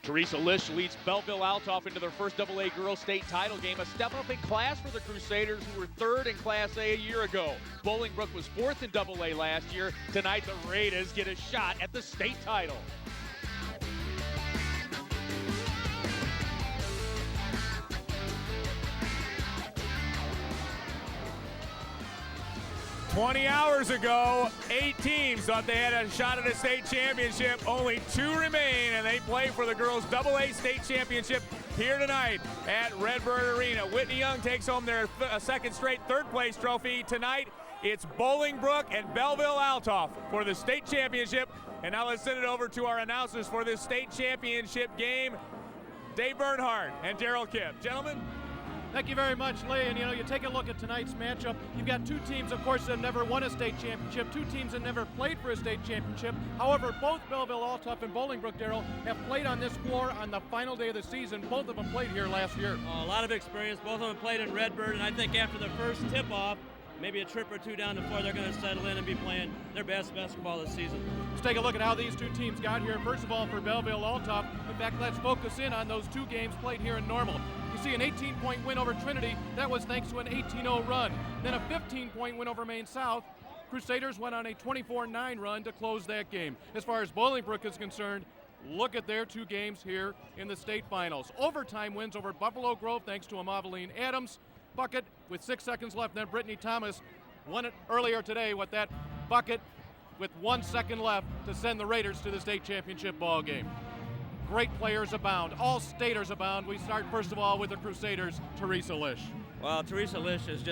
Teresa Lish leads Belleville Althoff into their first AA girls state title game, a step up in class for the Crusaders, who were third in Class A year ago. Bolingbrook was fourth in AA last year. Tonight, the Raiders get a shot at the state title. "20 hours ago, 8 teams thought they had a shot at a state championship. Only 2 remain, and they play for the girls' AA state championship here tonight at Redbird Arena. Whitney Young takes home their second straight third-place trophy. Tonight, it's Bolingbrook and Belleville Althoff for the state championship. And now let's send it over to our announcers for this state championship game, Dave Bernhardt and Daryl Kipp. Gentlemen. Thank you very much, Lee. And you take a look at tonight's matchup. You've got 2 teams, of course, that have never won a state championship, 2 teams that never played for a state championship. However, both Belleville Althoff and Bolingbrook, Daryl, have played on this floor on the final day of the season. Both of them played here last year. A lot of experience. Both of them played in Redbird, and I think after the first tip-off, maybe a trip or 2 down the floor, they're going to settle in and be playing their best basketball this season. Let's take a look at how these 2 teams got here. First of all, for Belleville Althoff, in fact, let's focus in on those 2 games played here in Normal. You see an 18-point win over Trinity. That was thanks to an 18-0 run. Then a 15-point win over Maine South. Crusaders went on a 24-9 run to close that game. As far as Bolingbrook is concerned, look at their 2 games here in the state finals. Overtime wins over Buffalo Grove thanks to a Mavaline Adams bucket with 6 seconds left. Then Brittany Thomas won it earlier today with that bucket with 1 second left to send the Raiders to the state championship ball game. Great players abound. All staters abound. We start first of all with the Crusaders, Teresa Lish. Well, Teresa Lish is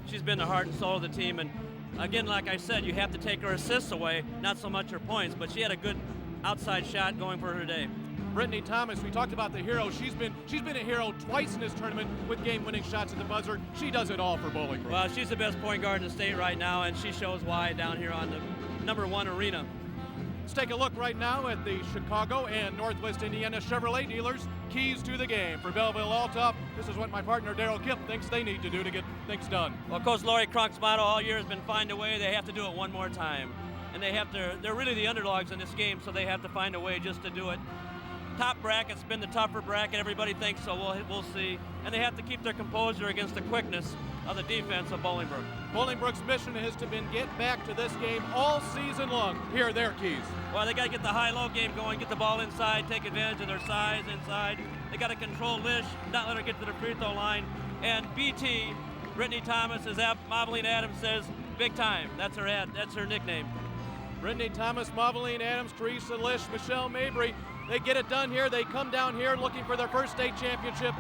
she's been the heart and soul of the team. And again, like I said, you have to take her assists away, not so much her points, but she had a good outside shot going for her today. Brittany Thomas, we talked about the hero. She's been a hero twice in this tournament with game-winning shots at the buzzer. She does it all for Bolingbrook. Well, she's the best point guard in the state right now, and she shows why down here on the #1 arena. Let's take a look right now at the Chicago and Northwest Indiana Chevrolet dealers' keys to the game. For Belleville Althoff, this is what my partner Daryl Kipp thinks they need to do to get things done. Well, Coach Lori Crunk's motto all year has been find a way. They have to do it one more time. And they're really the underdogs in this game, so they have to find a way just to do it. Top bracket's been the tougher bracket. Everybody thinks so. We'll see. And they have to keep their composure against the quickness of the defense of Bolingbrook. Bolingbrook's mission has to been get back to this game all season long. Here are their keys. Well, they got to get the high-low game going, get the ball inside, take advantage of their size inside. They got to control Lish, not let her get to the free throw line. And BT, Brittany Thomas, as Mavaline Adams says, big time. That's her nickname. Brittany Thomas, Mavaline Adams, Teresa Lish, Michelle Mabry. They get it done here. They come down here looking for their first state championship.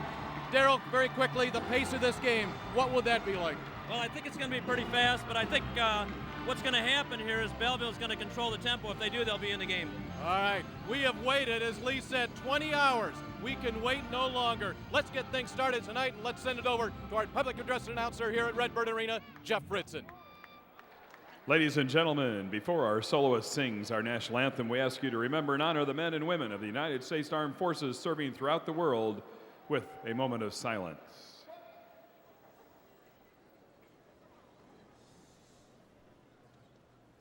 Daryl, very quickly, the pace of this game, what will that be like? Well, I think it's going to be pretty fast, but I think what's going to happen here is Belleville's going to control the tempo. If they do, they'll be in the game. All right, we have waited, as Lee said, 20 hours. We can wait no longer. Let's get things started tonight, and let's send it over to our public address announcer here at Redbird Arena, Jeff Fritzen. Ladies and gentlemen, before our soloist sings our national anthem, we ask you to remember and honor the men and women of the United States Armed Forces serving throughout the world with a moment of silence.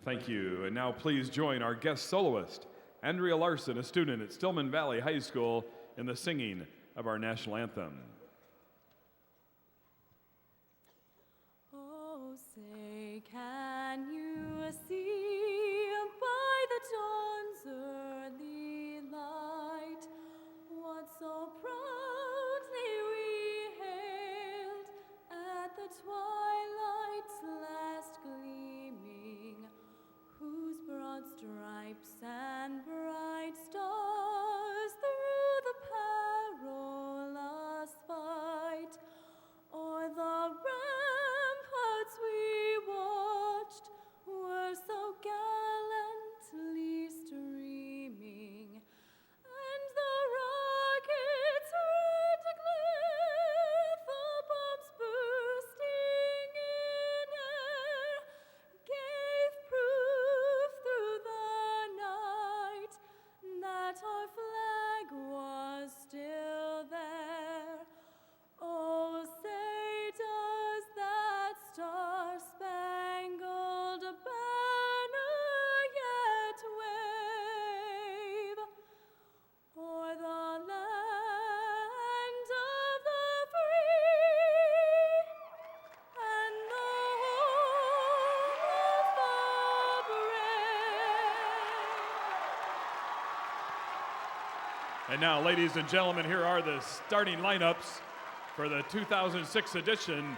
Thank you. And now please join our guest soloist, Andrea Larson, a student at Stillman Valley High School, in the singing of our national anthem. Oh, say, can you see by the dawn's early light what so proudly we hailed at the twilight's last gleaming, whose broad stripes and bright stars through the perilous fight o'er the ramparts we watched were so gallantly streaming, and the rockets' red glare, the bombs bursting in air, gave proof through the night that our flag was still there. Oh, say does that star-spangled banner yet wave o'er the And now, ladies and gentlemen, here are the starting lineups for the 2006 edition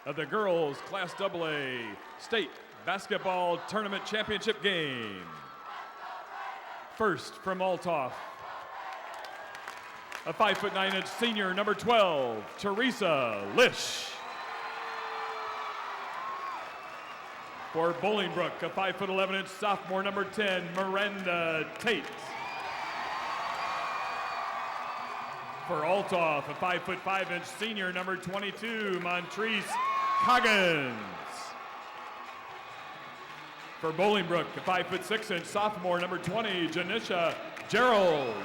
of the Girls Class AA State Basketball Tournament Championship game. First from Althoff, a 5'9" senior, number 12, Teresa Lish. For Bolingbrook, a 5'11" sophomore, number 10, Miranda Tate. For Althoff, a 5'5" senior, number 22, Montrese Coggins. For Bolingbrook, a 5'6" sophomore, number 20, Janisha Gerald.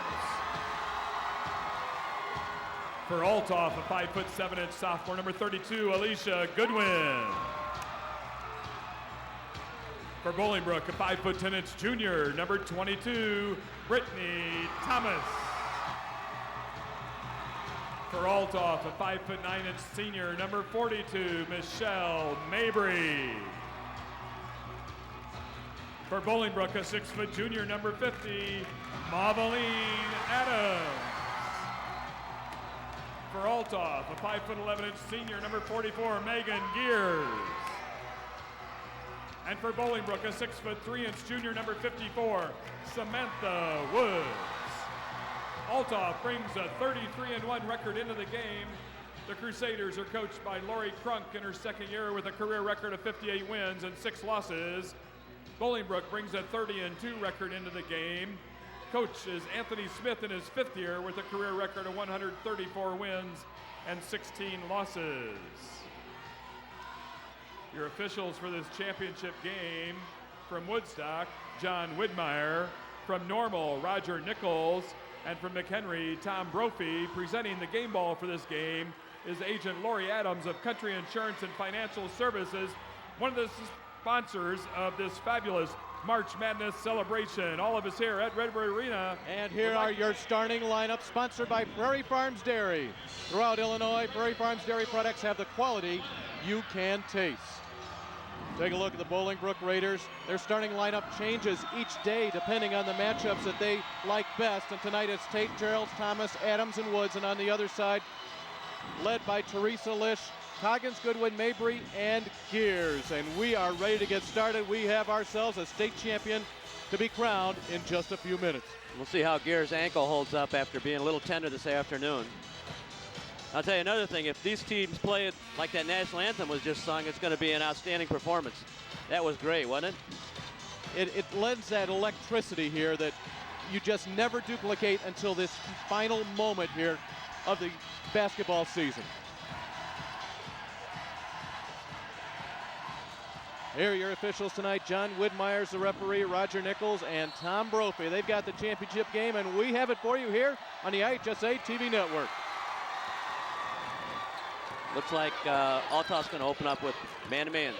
For Althoff, a 5'7" sophomore, number 32, Alicia Goodwin. For Bolingbrook, a 5'10" junior, number 22, Brittany Thomas. For Althoff, a 5'9" senior, number 42, Michelle Mabry. For Bolingbrook, a 6' junior, number 50, Mauveline Adams. For Althoff, a 5'11" senior, number 44, Megan Gears. And for Bolingbrook, a 6'3" junior, number 54, Samantha Woods. Althoff brings a 33-1 record into the game. The Crusaders are coached by Lori Crunk in her second year with a career record of 58 wins and 6 losses. Bolingbrook brings a 30-2 record into the game. Coach is Anthony Smith in his 5th year with a career record of 134 wins and 16 losses. Your officials for this championship game: from Woodstock, John Widmeyer; from Normal, Roger Nichols; and from McHenry, Tom Brophy. Presenting the game ball for this game is Agent Lori Adams of Country Insurance and Financial Services, one of the sponsors of this fabulous March Madness celebration. All of us here at Redbird Arena. And here are your starting lineups, sponsored by Prairie Farms Dairy. Throughout Illinois, Prairie Farms Dairy products have the quality you can taste. Take a look at the Bolingbrook Raiders. Their starting lineup changes each day depending on the matchups that they like best. And tonight it's Tate, Gerald, Thomas, Adams, and Woods. And on the other side, led by Teresa Lish, Coggins, Goodwin, Mabry, and Gears. And we are ready to get started. We have ourselves a state champion to be crowned in just a few minutes. We'll see how Gears' ankle holds up after being a little tender this afternoon. I'll tell you another thing, if these teams play it like that national anthem was just sung, it's going to be an outstanding performance. That was great, wasn't it? It lends that electricity here that you just never duplicate until this final moment here of the basketball season. Here are your officials tonight. John Widmeyer's the referee, Roger Nichols, and Tom Brophy. They've got the championship game, and we have it for you here on the IHSA TV network. Looks like Althoff's going to open up with man-to-man.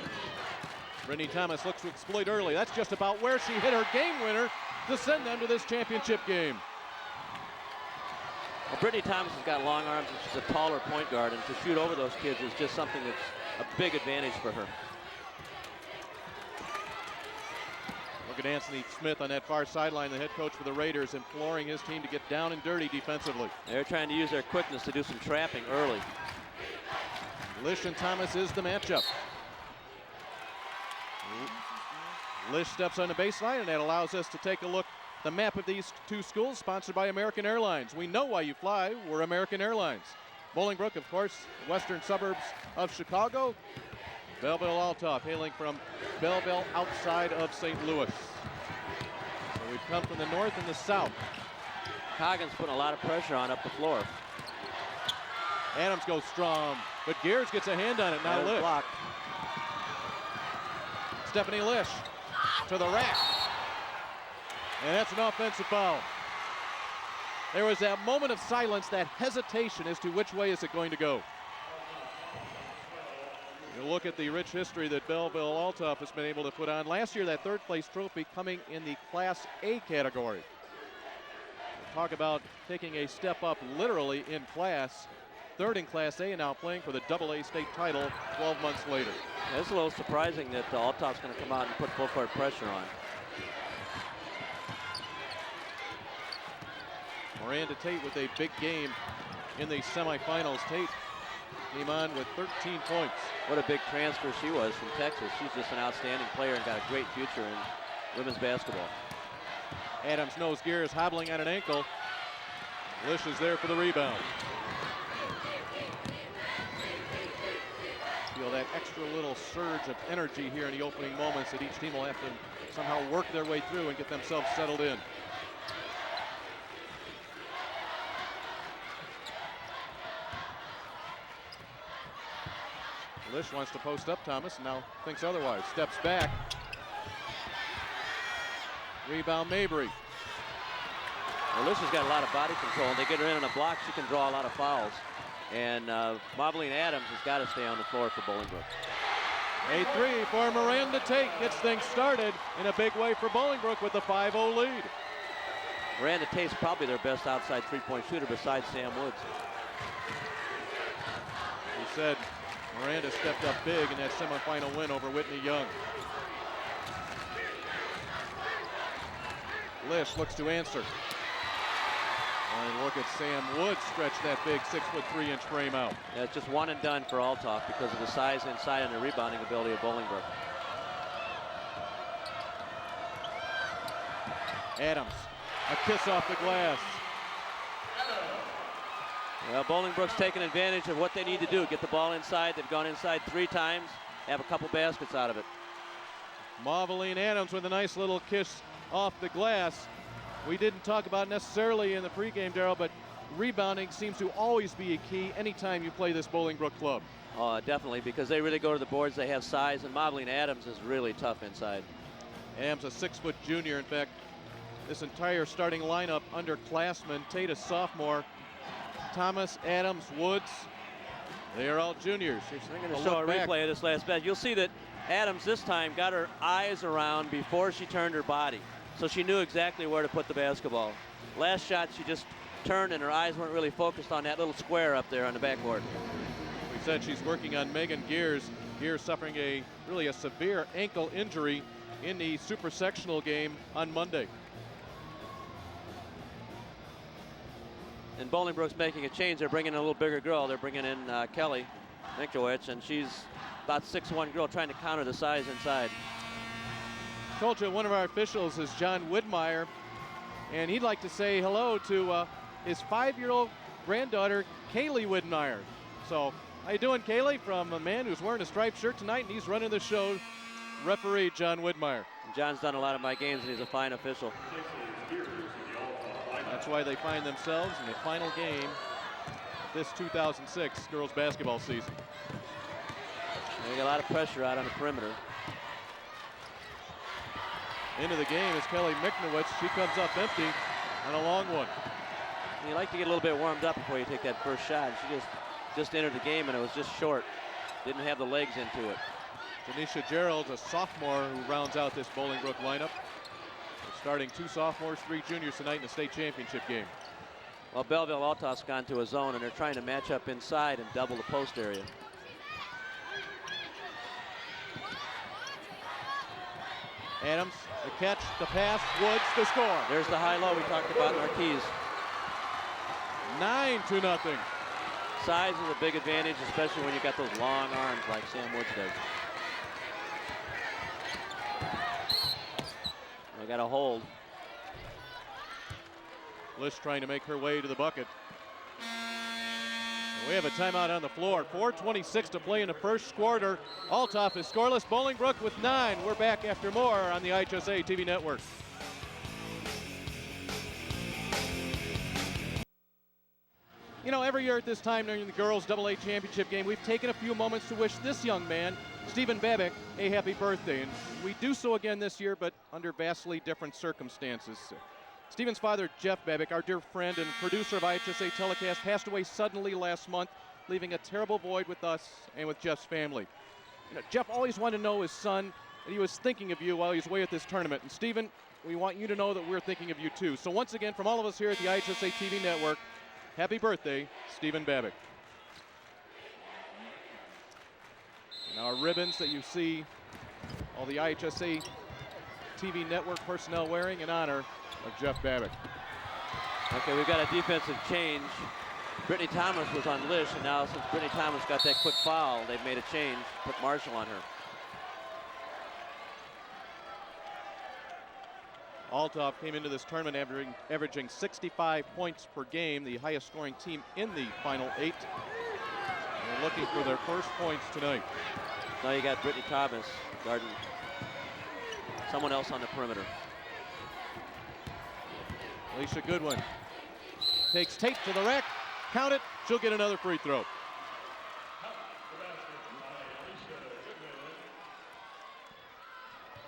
Brittany Thomas looks to exploit early. That's just about where she hit her game winner to send them to this championship game. Well, Brittany Thomas has got long arms, and she's a taller point guard, and to shoot over those kids is just something that's a big advantage for her. Look at Anthony Smith on that far sideline, the head coach for the Raiders, imploring his team to get down and dirty defensively. They're trying to use their quickness to do some trapping early. Lish and Thomas is the matchup. Lish steps on the baseline, and that allows us to take a look at the map of these two schools, sponsored by American Airlines. We know why you fly. We're American Airlines. Bolingbrook, of course, western suburbs of Chicago. Belleville Althoff, hailing from Belleville outside of St. Louis. So we've come from the north and the south. Coggins putting a lot of pressure on up the floor. Adams goes strong, but Gears gets a hand on it. Now Lish. Blocked. Stephanie Lish to the rack. And that's an offensive foul. There was that moment of silence, that hesitation as to which way is it going to go. You look at the rich history that Belleville Althoff has been able to put on. Last year, that third place trophy coming in the Class A category. Talk about taking a step up literally in class. Third in Class A and now playing for the AA state title 12 months later. Yeah, it's a little surprising that Althoff's going to come out and put full court pressure on. Miranda Tate with a big game in the semifinals. Tate came on with 13 points. What a big transfer she was from Texas. She's just an outstanding player and got a great future in women's basketball. Adams knows Gear is hobbling on an ankle. Lish is there for the rebound. Feel that extra little surge of energy here in the opening moments that each team will have to somehow work their way through and get themselves settled in. Lish wants to post up Thomas and now thinks otherwise. Steps back. Rebound Mabry. Well, Lish has got a lot of body control, and they get her in on a block, she can draw a lot of fouls. And Mobley Adams has got to stay on the floor for Bolingbrook. A three for Miranda Tate gets things started in a big way for Bolingbrook with a 5-0 lead. Miranda Tate's probably their best outside three-point shooter besides Sam Woods. We said Miranda stepped up big in that semifinal win over Whitney Young. Lish looks to answer. And look at Sam Woods stretch that big 6'3" frame out. Yeah, it's just one and done for Althoff because of the size inside and the rebounding ability of Bolingbrook. Adams, a kiss off the glass. Well, Bolingbrook's taking advantage of what they need to do. Get the ball inside. They've gone inside 3 times. Have a couple baskets out of it. Marveline Adams with a nice little kiss off the glass. We didn't talk about necessarily in the pregame, Darryl, but rebounding seems to always be a key anytime you play this Bolingbrook club. Definitely, because they really go to the boards. They have size, and Marveline Adams is really tough inside. Adams, a 6-foot junior. In fact, this entire starting lineup underclassmen. Tate, a sophomore. Thomas, Adams, Woods, they are all juniors. They're going to show a replay of this last bet. You'll see that Adams this time got her eyes around before she turned her body. So she knew exactly where to put the basketball. Last shot, she just turned and her eyes weren't really focused on that little square up there on the backboard. We said she's working on Megan Gears. Gears suffering really a severe ankle injury in the super sectional game on Monday. And Bolingbrook's making a change. They're bringing in a little bigger girl. They're bringing in Kelly Minkowicz, and she's about 6'1" girl trying to counter the size inside. Told you one of our officials is John Widmeyer, and he'd like to say hello to his 5-year-old granddaughter, Kaylee Widmeyer. So, how you doing, Kaylee? From a man who's wearing a striped shirt tonight, and he's running the show, referee John Widmeyer. And John's done a lot of my games, and he's a fine official. That's why they find themselves in the final game this 2006 girls basketball season. They got a lot of pressure out on the perimeter. Into the game is Kelly Minkowicz. She comes up empty on a long one. You like to get a little bit warmed up before you take that first shot. She just entered the game, and it was just short. Didn't have the legs into it. Tanisha Gerald, a sophomore who rounds out this Bolingbrook lineup. Starting 2 sophomores, 3 juniors tonight in the state championship game. Well, Belleville Althoff's gone to a zone, and they're trying to match up inside and double the post area. Adams, the catch, the pass, Woods, the score. There's the high-low we talked about in our keys. 9-0. Size is a big advantage, especially when you got those long arms like Sam Woods does. They got a hold. Lish trying to make her way to the bucket. We have a timeout on the floor. 4:26 to play in the first quarter. Althoff is scoreless. Bolingbrook with 9. We're back after more on the IHSA TV network. You know, every year at this time during the girls AA championship game, we've taken a few moments to wish this young man, Stephen Babick, a happy birthday. And we do so again this year, but under vastly different circumstances. Stephen's father, Jeff Babick, our dear friend and producer of IHSA telecast, passed away suddenly last month, leaving a terrible void with us and with Jeff's family. You know, Jeff always wanted to know his son, and he was thinking of you while he was away at this tournament. And Stephen, we want you to know that we're thinking of you too. So once again, from all of us here at the IHSA TV network, happy birthday, Stephen Babick. And our ribbons that you see all the IHSA TV network personnel wearing in honor of Jeff Babick. Okay, we've got a defensive change. Brittany Thomas was on Lish, and now since Brittany Thomas got that quick foul, they've made a change, put Marshall on her. Althoff came into this tournament averaging 65 points per game, the highest scoring team in the Final 8. They're looking for their first points tonight. Now you got Brittany Thomas guarding someone else on the perimeter. Alicia Goodwin takes Tate to the rack. Count it. She'll get another free throw.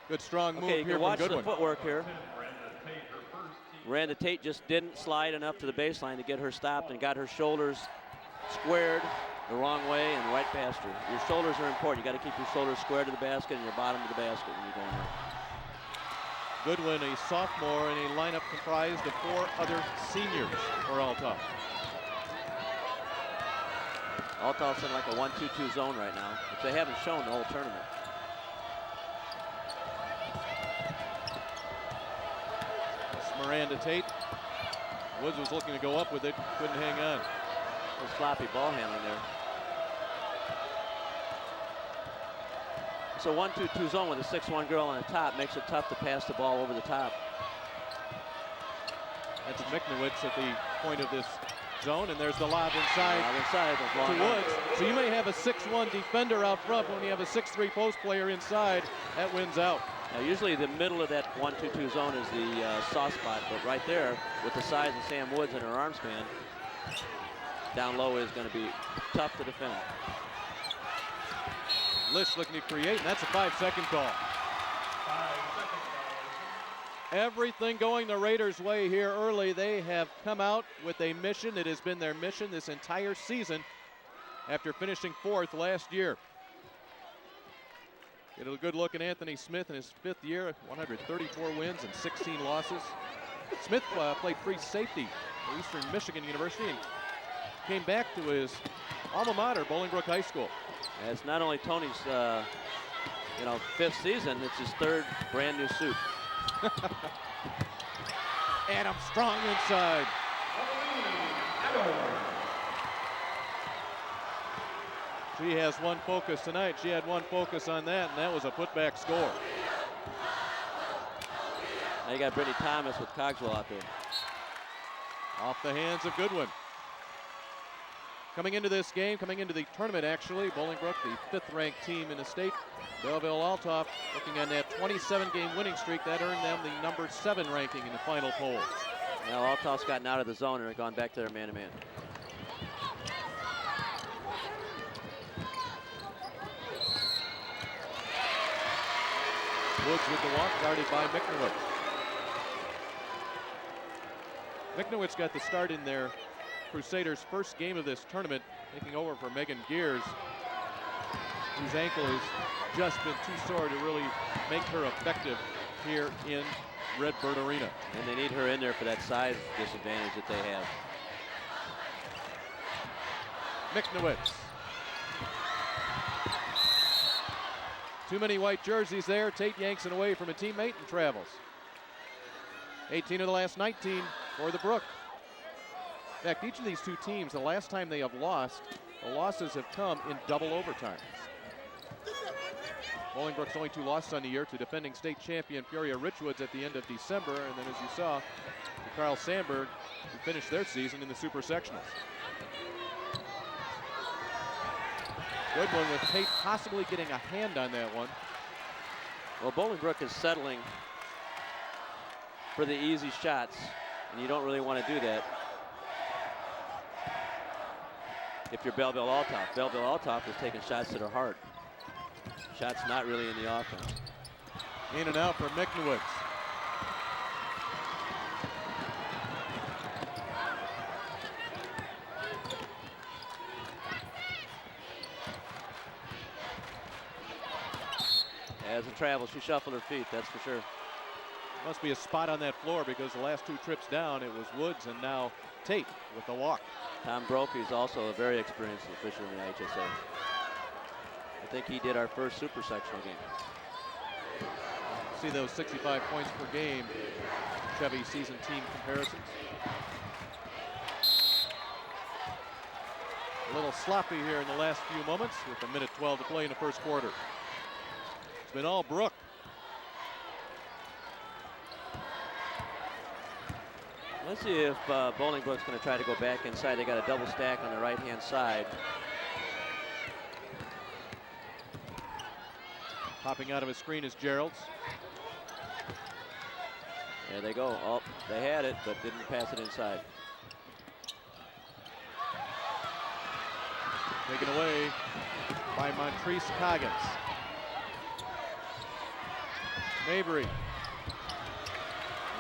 Good strong move Okay, you here can watch from the Goodwin. footwork here. Miranda Tate just didn't slide enough to the baseline to get her stopped and got her shoulders squared the wrong way and right past her. Your shoulders are important. You got to keep your shoulders square to the basket and your bottom to the basket when you're going there. Goodwin, a sophomore, in a lineup comprised of 4 other seniors for Althoff. Althoff's in like a 1-2-2 zone right now, which they haven't shown the whole tournament. It's Miranda Tate. Woods was looking to go up with it, couldn't hang on. A little sloppy ball handling there. It's a 1-2-2 zone with a 6'1" girl on the top. Makes it tough to pass the ball over the top. That's Miknowitz at the point of this zone, and there's the lob inside, to Woods. So you may have a 6'1" defender out front, but when you have a 6'3" post player inside, that wins out. Now, usually the middle of that 1-2-2 zone is the soft spot, but right there, with the size of Sam Woods and her arm span, down low is going to be tough to defend. Lish looking to create, and that's a 5-second call. Everything going the Raiders' way here early. They have come out with a mission. It has been their mission this entire season after finishing 4th last year. Get a good look at Anthony Smith in his 5th year, 134 wins and 16 losses. Smith played free safety at Eastern Michigan University and came back to his alma mater, Bolingbrook High School. And it's not only Tony's 5th season, it's his 3rd brand new suit. Adam Strong inside. She has one focus tonight. She had one focus on that, and that was a putback score. Now you got Brittany Thomas with Cogswell out there. Off the hands of Goodwin. Coming into this game, coming into the tournament actually, Bolingbrook, the 5th ranked team in the state. Belleville Althoff looking on that 27-game winning streak. That earned them the number 7 ranking in the final poll. Now Althoff's gotten out of the zone and gone back to their man-to-man. Woods with the walk, guarded by Miknowitz. Miknowitz got the start in their Crusaders' first game of this tournament, taking over for Megan Gears, whose ankle has just been too sore to really make her effective here in Redbird Arena. And they need her in there for that size disadvantage that they have. Miknowitz. Too many white jerseys there. Tate yanks it away from a teammate and travels. 18 of the last 19 for the Brook. In fact, each of these two teams, the last time they have lost, the losses have come in double overtime. Bolingbrook's only 2 losses on the year to defending state champion Peoria Richwoods at the end of December, and then as you saw, to Carl Sandburg, who finished their season in the Super Sectionals. Good one with Tate possibly getting a hand on that one. Well, Bolingbrook is settling for the easy shots, and you don't really want to do that if you're Belleville Althoff. Belleville Althoff is taking shots that are hard. Shots not really in the offense. In and out for Miknowitz. As it travels, she shuffled her feet, that's for sure. Must be a spot on that floor because the last 2 trips down, it was Woods and now Tate with the walk. Tom Brophy is also a very experienced official in the IHSA. I think he did our first super sectional game. See those 65 points per game Chevy season team comparisons. little sloppy here in the last few moments with 1:12 to play in the first quarter. It's been all Brook. Let's see if Bolingbrook's going to try to go back inside. They got a double stack on the right-hand side. Popping out of his screen is Gerald's. There they go. Oh, they had it, but didn't pass it inside. Taken away by Montrese Coggins. Mabry.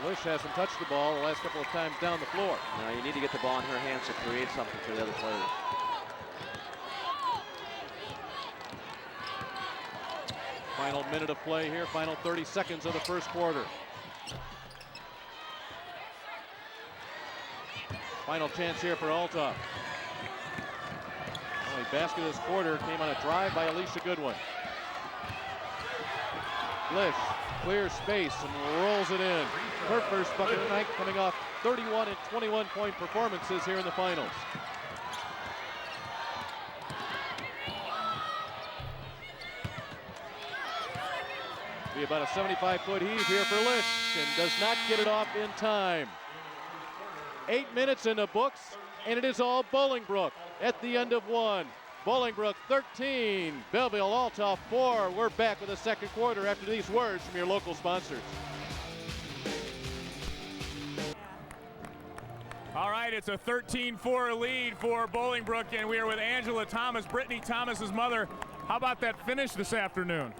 Lish hasn't touched the ball the last couple of times down the floor. Now you need to get the ball in her hands to create something for the other players. Final minute of play here, final 30 seconds of the first quarter. Final chance here for Althoff. Only basket of this quarter came on a drive by Alicia Goodwin. Lish clears space and rolls it in. Her first bucket of the night, coming off 31 and 21-point performances here in the finals. Be about a 75-foot heave here for Lish, and does not get it off in time. 8 minutes in the books, and it is all Bolingbrook at the end of one. Bolingbrook 13, Belleville Althoff 4. We're back with the second quarter after these words from your local sponsors. All right, it's a 13-4 lead for Bolingbrook, and we are with Angela Thomas, Brittany Thomas's mother. How about that finish this afternoon?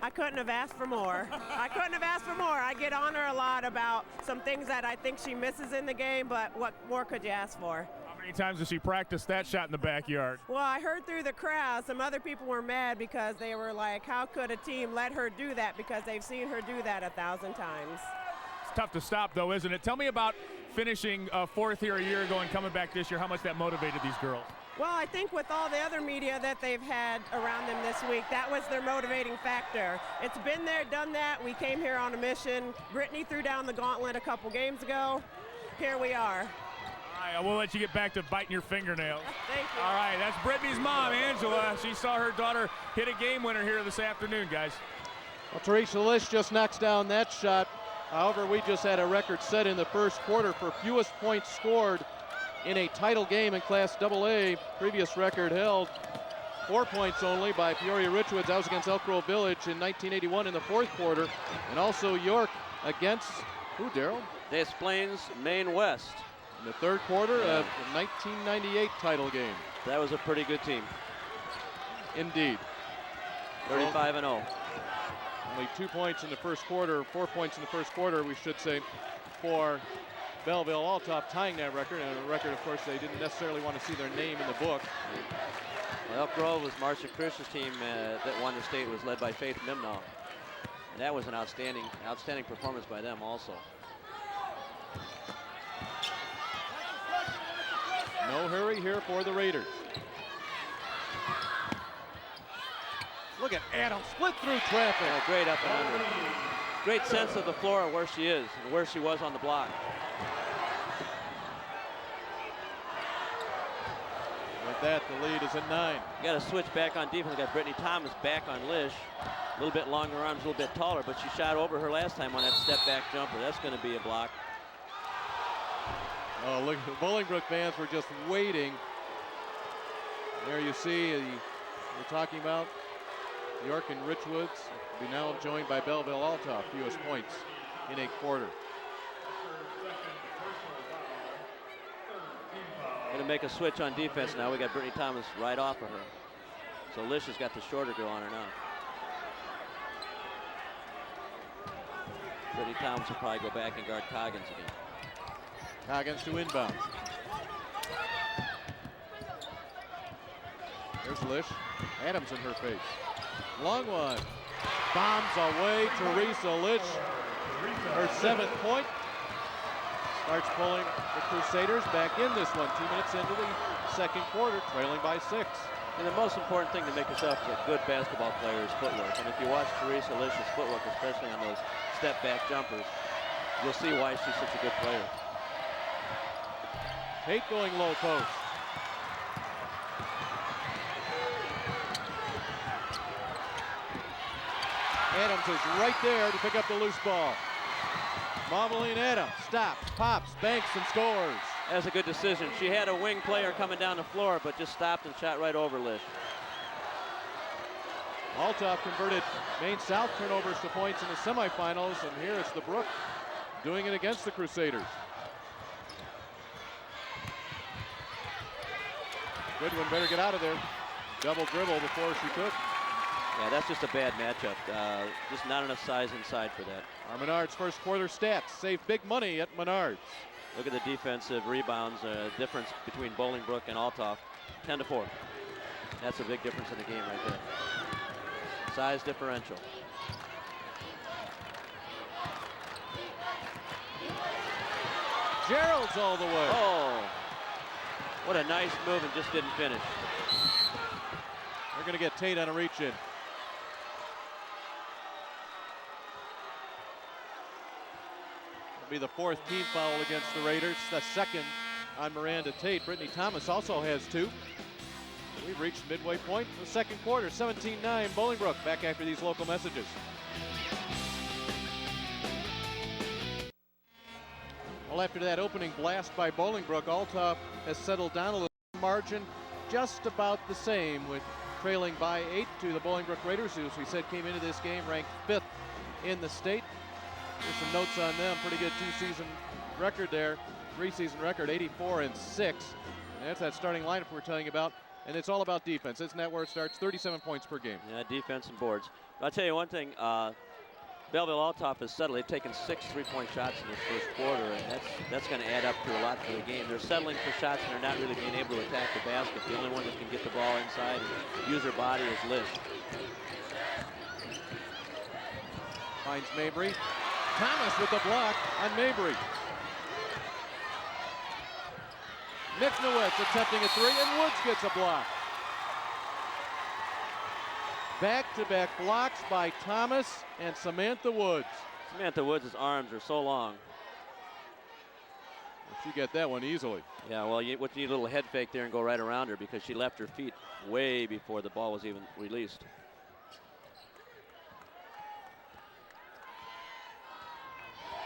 I couldn't have asked for more. I couldn't have asked for more. I get on her a lot about some things that I think she misses in the game, but what more could you ask for? How many times does she practice that shot in the backyard? Well, I heard through the crowd, some other people were mad because they were like, how could a team let her do that, because they've seen her do that 1,000 times. It's tough to stop, though, isn't it? Tell me about finishing fourth here a year ago and coming back this year, how much that motivated these girls. Well, I think with all the other media that they've had around them this week, that was their motivating factor. It's been there, done that. We came here on a mission. Brittany threw down the gauntlet a couple games ago. Here we are. All right, we'll let you get back to biting your fingernails. Thank you. All right, that's Brittany's mom, Angela. She saw her daughter hit a game winner here this afternoon, guys. Well, Teresa Lish just knocks down that shot. However, we just had a record set in the first quarter for fewest points scored in a title game in Class AA. Previous record held 4 points only by Peoria Richwoods. That was against Elk Grove Village in 1981 in the fourth quarter. And also York against, who, Darrell? Des Plaines, Maine West. In the third quarter of the 1998 title game. That was a pretty good team. Indeed. 35-0. Only 2 points in the first quarter, 4 points in the first quarter, we should say, for Belleville Althoff, tying that record, and a record, of course, they didn't necessarily want to see their name in the book. Well, Elk Grove was Marcia Chris's team that won the state, was led by Faith Mimnaugh. And that was an outstanding performance by them also. No hurry here for the Raiders. Look at Adams, split through traffic. Oh, great up and under. Great sense of the floor of where she is and where she was on the block. With that, the lead is at 9. You got to switch back on defense. Got Brittany Thomas back on Lish. A little bit longer arms, a little bit taller, but she shot over her last time on that step back jumper. That's going to be a block. Oh, look, the Bolingbrook fans were just waiting. There you see, we're talking about York and Richwoods. We now joined by Belleville Althoff, fewest points in a quarter. Going to make a switch on defense now. We got Brittany Thomas right off of her. So Lish has got the shorter girl on her now. Brittany Thomas will probably go back and guard Coggins again. Coggins to inbound. There's Lish. Adams in her face. Long one. Bombs away. Teresa Lish. Her 7th point. Starts pulling the Crusaders back in this one. 2 minutes into the second quarter, trailing by 6. And the most important thing to make yourself a good basketball player is footwork. And if you watch Teresa Lish's footwork, especially on those step back jumpers, you'll see why she's such a good player. Tate going low post. Adams is right there to pick up the loose ball. Maubeline Adams stops, pops, banks, and scores. That's a good decision. She had a wing player coming down the floor, but just stopped and shot right over Lish. Althoff converted Maine South turnovers to points in the semifinals, and here it's the Brook doing it against the Crusaders. Goodwin better get out of there. Double dribble before she could. Yeah, that's just a bad matchup. Just not enough size inside for that. Our Menards first quarter stats save big money at Menards. Look at the defensive rebounds difference between Bolingbrook and Althoff, 10-4. That's a big difference in the game right there. Size differential. Gerald's all the way. Oh, what a nice move and just didn't finish. They're going to get Tate on a reach-in. It'll be the fourth team foul against the Raiders. The second on Miranda Tate. Brittany Thomas also has 2. We've reached midway point in the second quarter. 17-9 Bolingbrook. Back after these local messages. Well, after that opening blast by Bolingbrook, Althoff has settled down a little. Margin just about the same, with trailing by 8 to the Bolingbrook Raiders, who, as we said, came into this game ranked 5th in the state. Here's some notes on them. Pretty good 2-season record there. 3-season record, 84-6. And that's that starting lineup we're telling you about. And it's all about defense. Isn't that where it starts? 37 points per game. Yeah, defense and boards. But I'll tell you one thing. Belleville Althoff has settled. They've taken 6 3-point shots in this first quarter, and that's going to add up to a lot for the game. They're settling for shots, and they're not really being able to attack the basket. The only one that can get the ball inside and use her body is Lish. Finds Mabry. Thomas with the block on Mabry. Miknowitz attempting a 3, and Woods gets a block. Back-to-back blocks by Thomas and Samantha Woods. Samantha Woods' arms are so long. She get that one easily. Yeah, well, you need a little head fake there and go right around her, because she left her feet way before the ball was even released.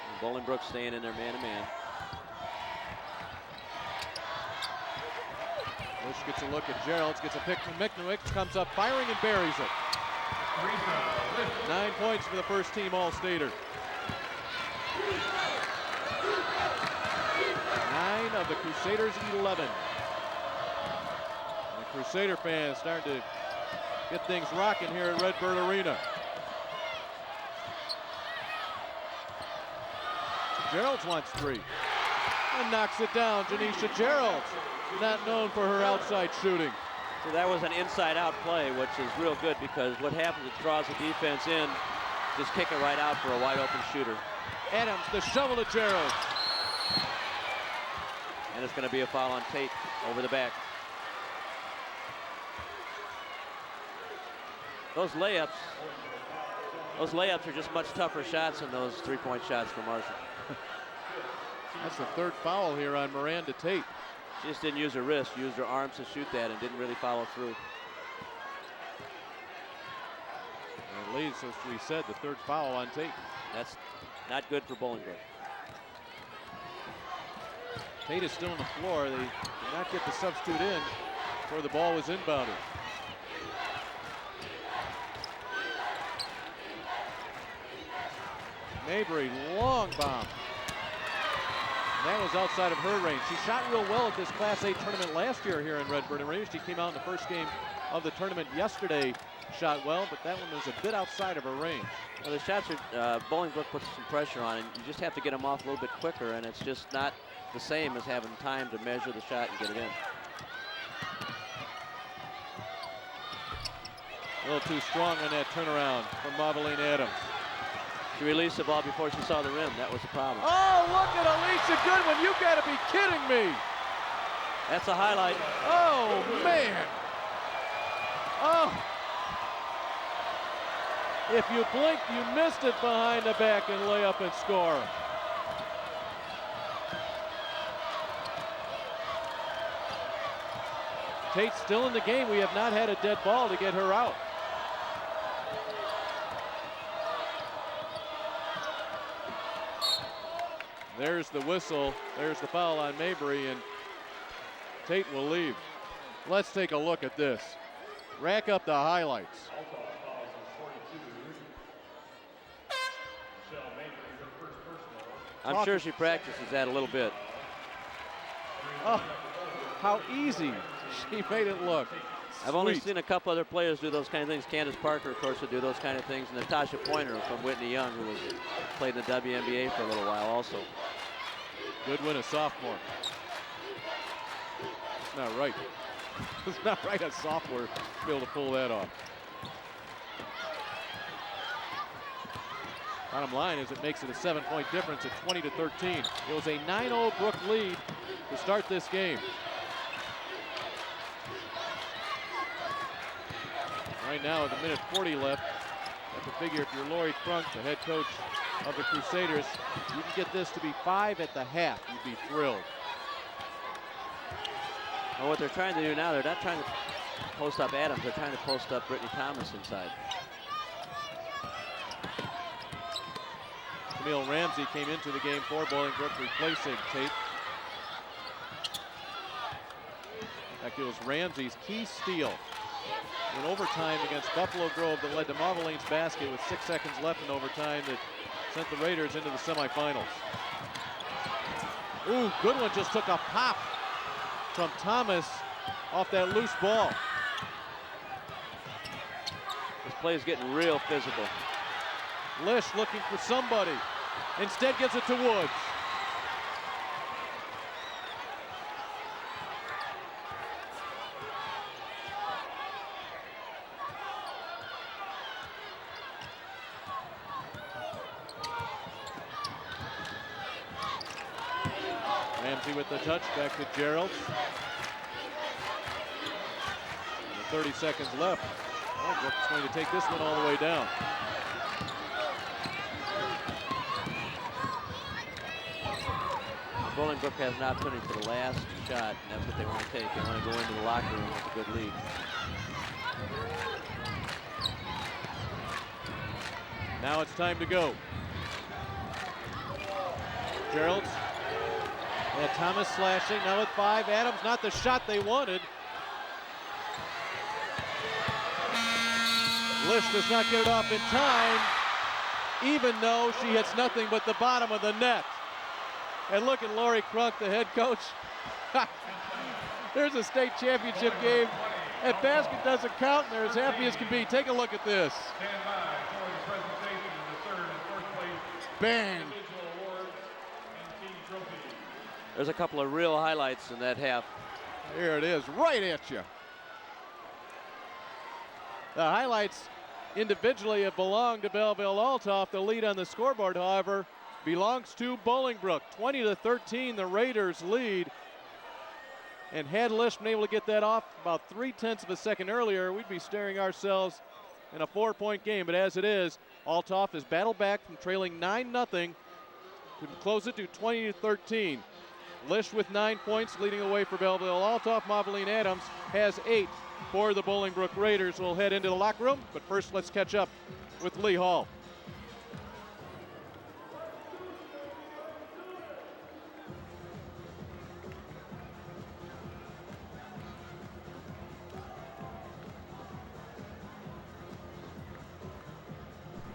And Bolingbrook staying in there man-to-man. Bush gets a look at Gerald's, gets a pick from Miknowitz, comes up firing and buries it. 9 points for the first team All-Stater. 9 of the Crusaders' 11. The Crusader fans starting to get things rocking here at Redbird Arena. Gerald's wants 3 and knocks it down. Janisha Gerald, not known for her outside shooting. So that was an inside-out play, which is real good, because what happens, it draws the defense in, just kick it right out for a wide-open shooter. Adams, the shovel to Gerald. And it's going to be a foul on Tate over the back. Those layups are just much tougher shots than those 3-point shots for Marshall. That's the 3rd foul here on Miranda Tate. She just didn't use her wrist, used her arms to shoot that, and didn't really follow through. At least, as we said, the 3rd foul on Tate. That's not good for Bolingbrook. Tate is still on the floor. They did not get the substitute in before the ball was inbounded. Mabry, long bomb. And that was outside of her range. She shot real well at this Class A tournament last year here in Redbird Arena. She came out in the first game of the tournament yesterday, shot well, but that one was a bit outside of her range. Well, the shots are, Bolingbrook puts some pressure on, and you just have to get them off a little bit quicker, and it's just not the same as having time to measure the shot and get it in. A little too strong on that turnaround from Maubeline Adams. She released the ball before she saw the rim. That was the problem. Oh, look at Alicia Goodwin. You got to be kidding me. That's a highlight. Oh, man. Oh. If you blinked, you missed it behind the back and lay up and score. Tate's still in the game. We have not had a dead ball to get her out. There's the whistle. There's the foul on Mabry, and Tate will leave. Let's take a look at this. Rack up the highlights. I'm sure she practices that a little bit. Oh, how easy she made it look. I've only Sweet. seen a couple other players do those kind of things. Candace Parker, of course, would do those kind of things. And Natasha Pointer from Whitney Young, who was played in the WNBA for a little while also. Good win, a sophomore. It's not right. It's not right, a sophomore to be able to pull that off. Bottom line is it makes it a 7-point difference at 20-13. It was a 9-0 Brook lead to start this game. Right now, with a minute 40 left, you have to figure if you're Lori Crunk, the head coach of the Crusaders, you can get this to be 5 at the half. You'd be thrilled. Well, what they're trying to do now, they're not trying to post up Adams, they're trying to post up Brittany Thomas inside. Camille Ramsey came into the game for Bolingbrook, replacing Tate. In fact, it was Ramsey's key steal in overtime against Buffalo Grove that led to Marveline's basket with 6 seconds left in overtime that sent the Raiders into the semifinals. Ooh, good one, just took a pop from Thomas off that loose ball. This play is getting real physical. Lish looking for somebody. Instead gives it to Woods. Ramsey with the touch, back to Gerald. 30 seconds left. Oh, Brook's going to take this one all the way down. Bolingbrook has an opportunity for the last shot, and that's what they want to take. They want to go into the locker room with a good lead. Now it's time to go. Gerald. And Thomas slashing, now with 5. Adams, not the shot they wanted. Lish does not get it off in time, even though she hits nothing but the bottom of the net. And look at Lori Crunk, the head coach. There's a state championship game. That basket doesn't count, and they're as happy as can be. Take a look at this. Bang. There's a couple of real highlights in that half. Here it is, right at you. The highlights individually have belonged to Belleville Althoff. The lead on the scoreboard, however, belongs to Bolingbrook. 20-13, the Raiders lead. And had Lish been able to get that off about 0.3 of a second earlier, we'd be staring ourselves in a 4-point game. But as it is, Althoff has battled back from trailing 9-0 to close it to 20-13. Lish with 9 points, leading away for Belleville Althoff. Marveline Adams has 8 for the Bolingbrook Raiders. We'll head into the locker room, but first let's catch up with Lee Hall.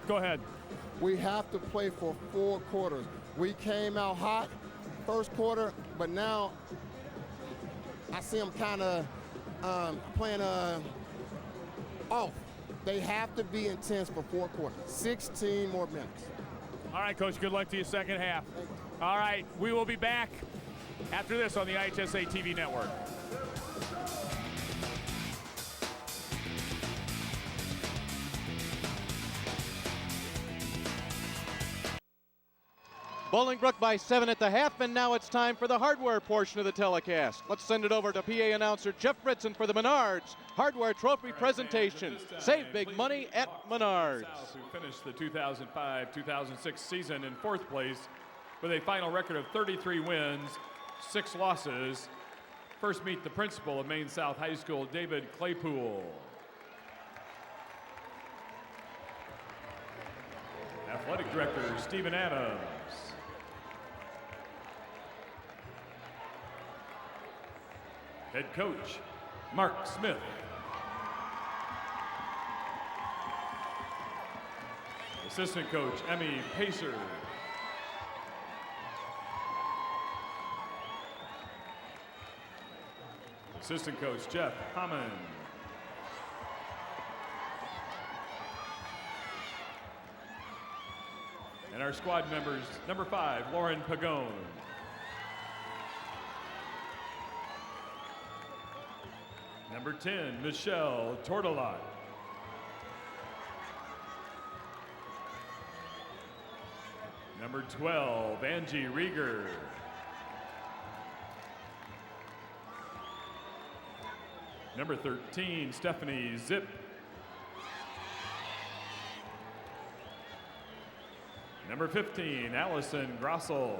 Go ahead. We have to play for 4 quarters. We came out hot first quarter, but now I see them kind of playing off. They have to be intense for 4 quarters. 16 more minutes. All right, Coach, good luck to you second half. All right, we will be back after this on the IHSA TV network. Bolingbrook by 7 at the half, and now it's time for the hardware portion of the telecast. Let's send it over to PA announcer Jeff Fritzen for the Menards Hardware Trophy presentation. Save big money at Menards. Who finished the 2005-2006 season in 4th place with a final record of 33 wins, 6 losses. First meet the principal of Maine South High School, David Claypool. Athletic Director Stephen Adams. Head coach, Mark Smith. Assistant coach, Emmy Pacer. Assistant coach, Jeff Hammond. And our squad members, number 5, Lauren Pagone. Number 10, Michelle Tortolot. Number 12, Angie Rieger. Number 13, Stephanie Zip. Number 15, Allison Grossel.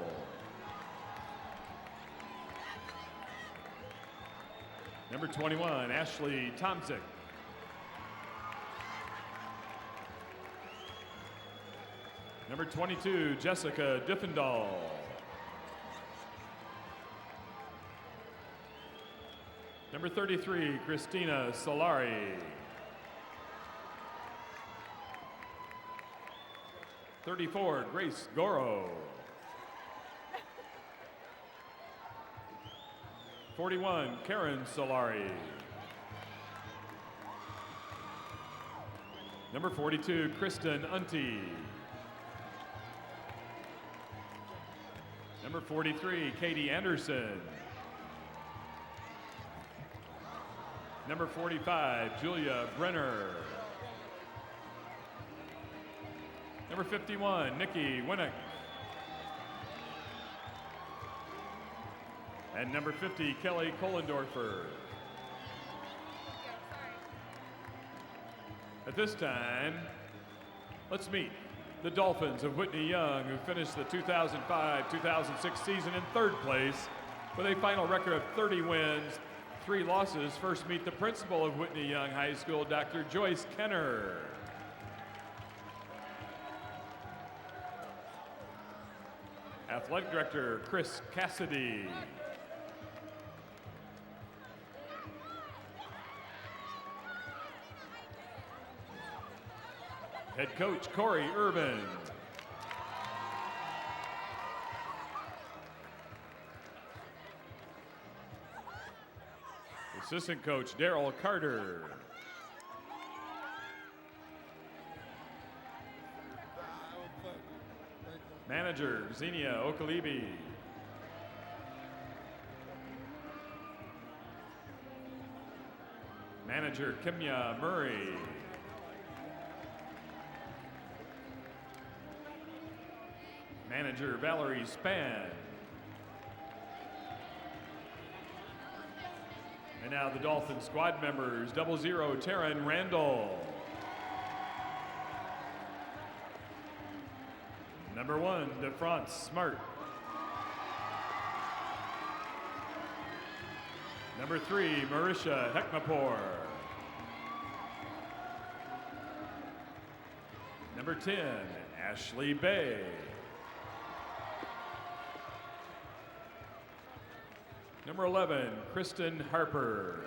Number 21, Ashley Tomczyk. Number 22, Jessica Diffendahl. Number 33, Christina Solari. 34, Grace Goro. 41, Karen Solari. Number 42, Kristen Unti. Number 43, Katie Anderson. Number 45, Julia Brenner. Number 51, Nikki Winnick. And number 50, Kelly Kohlendorfer. At this time, let's meet the Dolphins of Whitney Young, who finished the 2005-2006 season in 3rd place with a final record of 30 wins, 3 losses. First meet the principal of Whitney Young High School, Dr. Joyce Kenner. Athletic Director Chris Cassidy. Head coach Corey Urban. Assistant coach Daryl Carter. Manager Xenia Okalibi. Manager Kimya Murray. Manager Valerie Span. And now the Dolphin squad members, 00 Taryn Randall. Number 1, DeFrance Smart. Number 3, Marisha Heckmapor. Number 10, Ashley Bay. Number 11, Kristen Harper.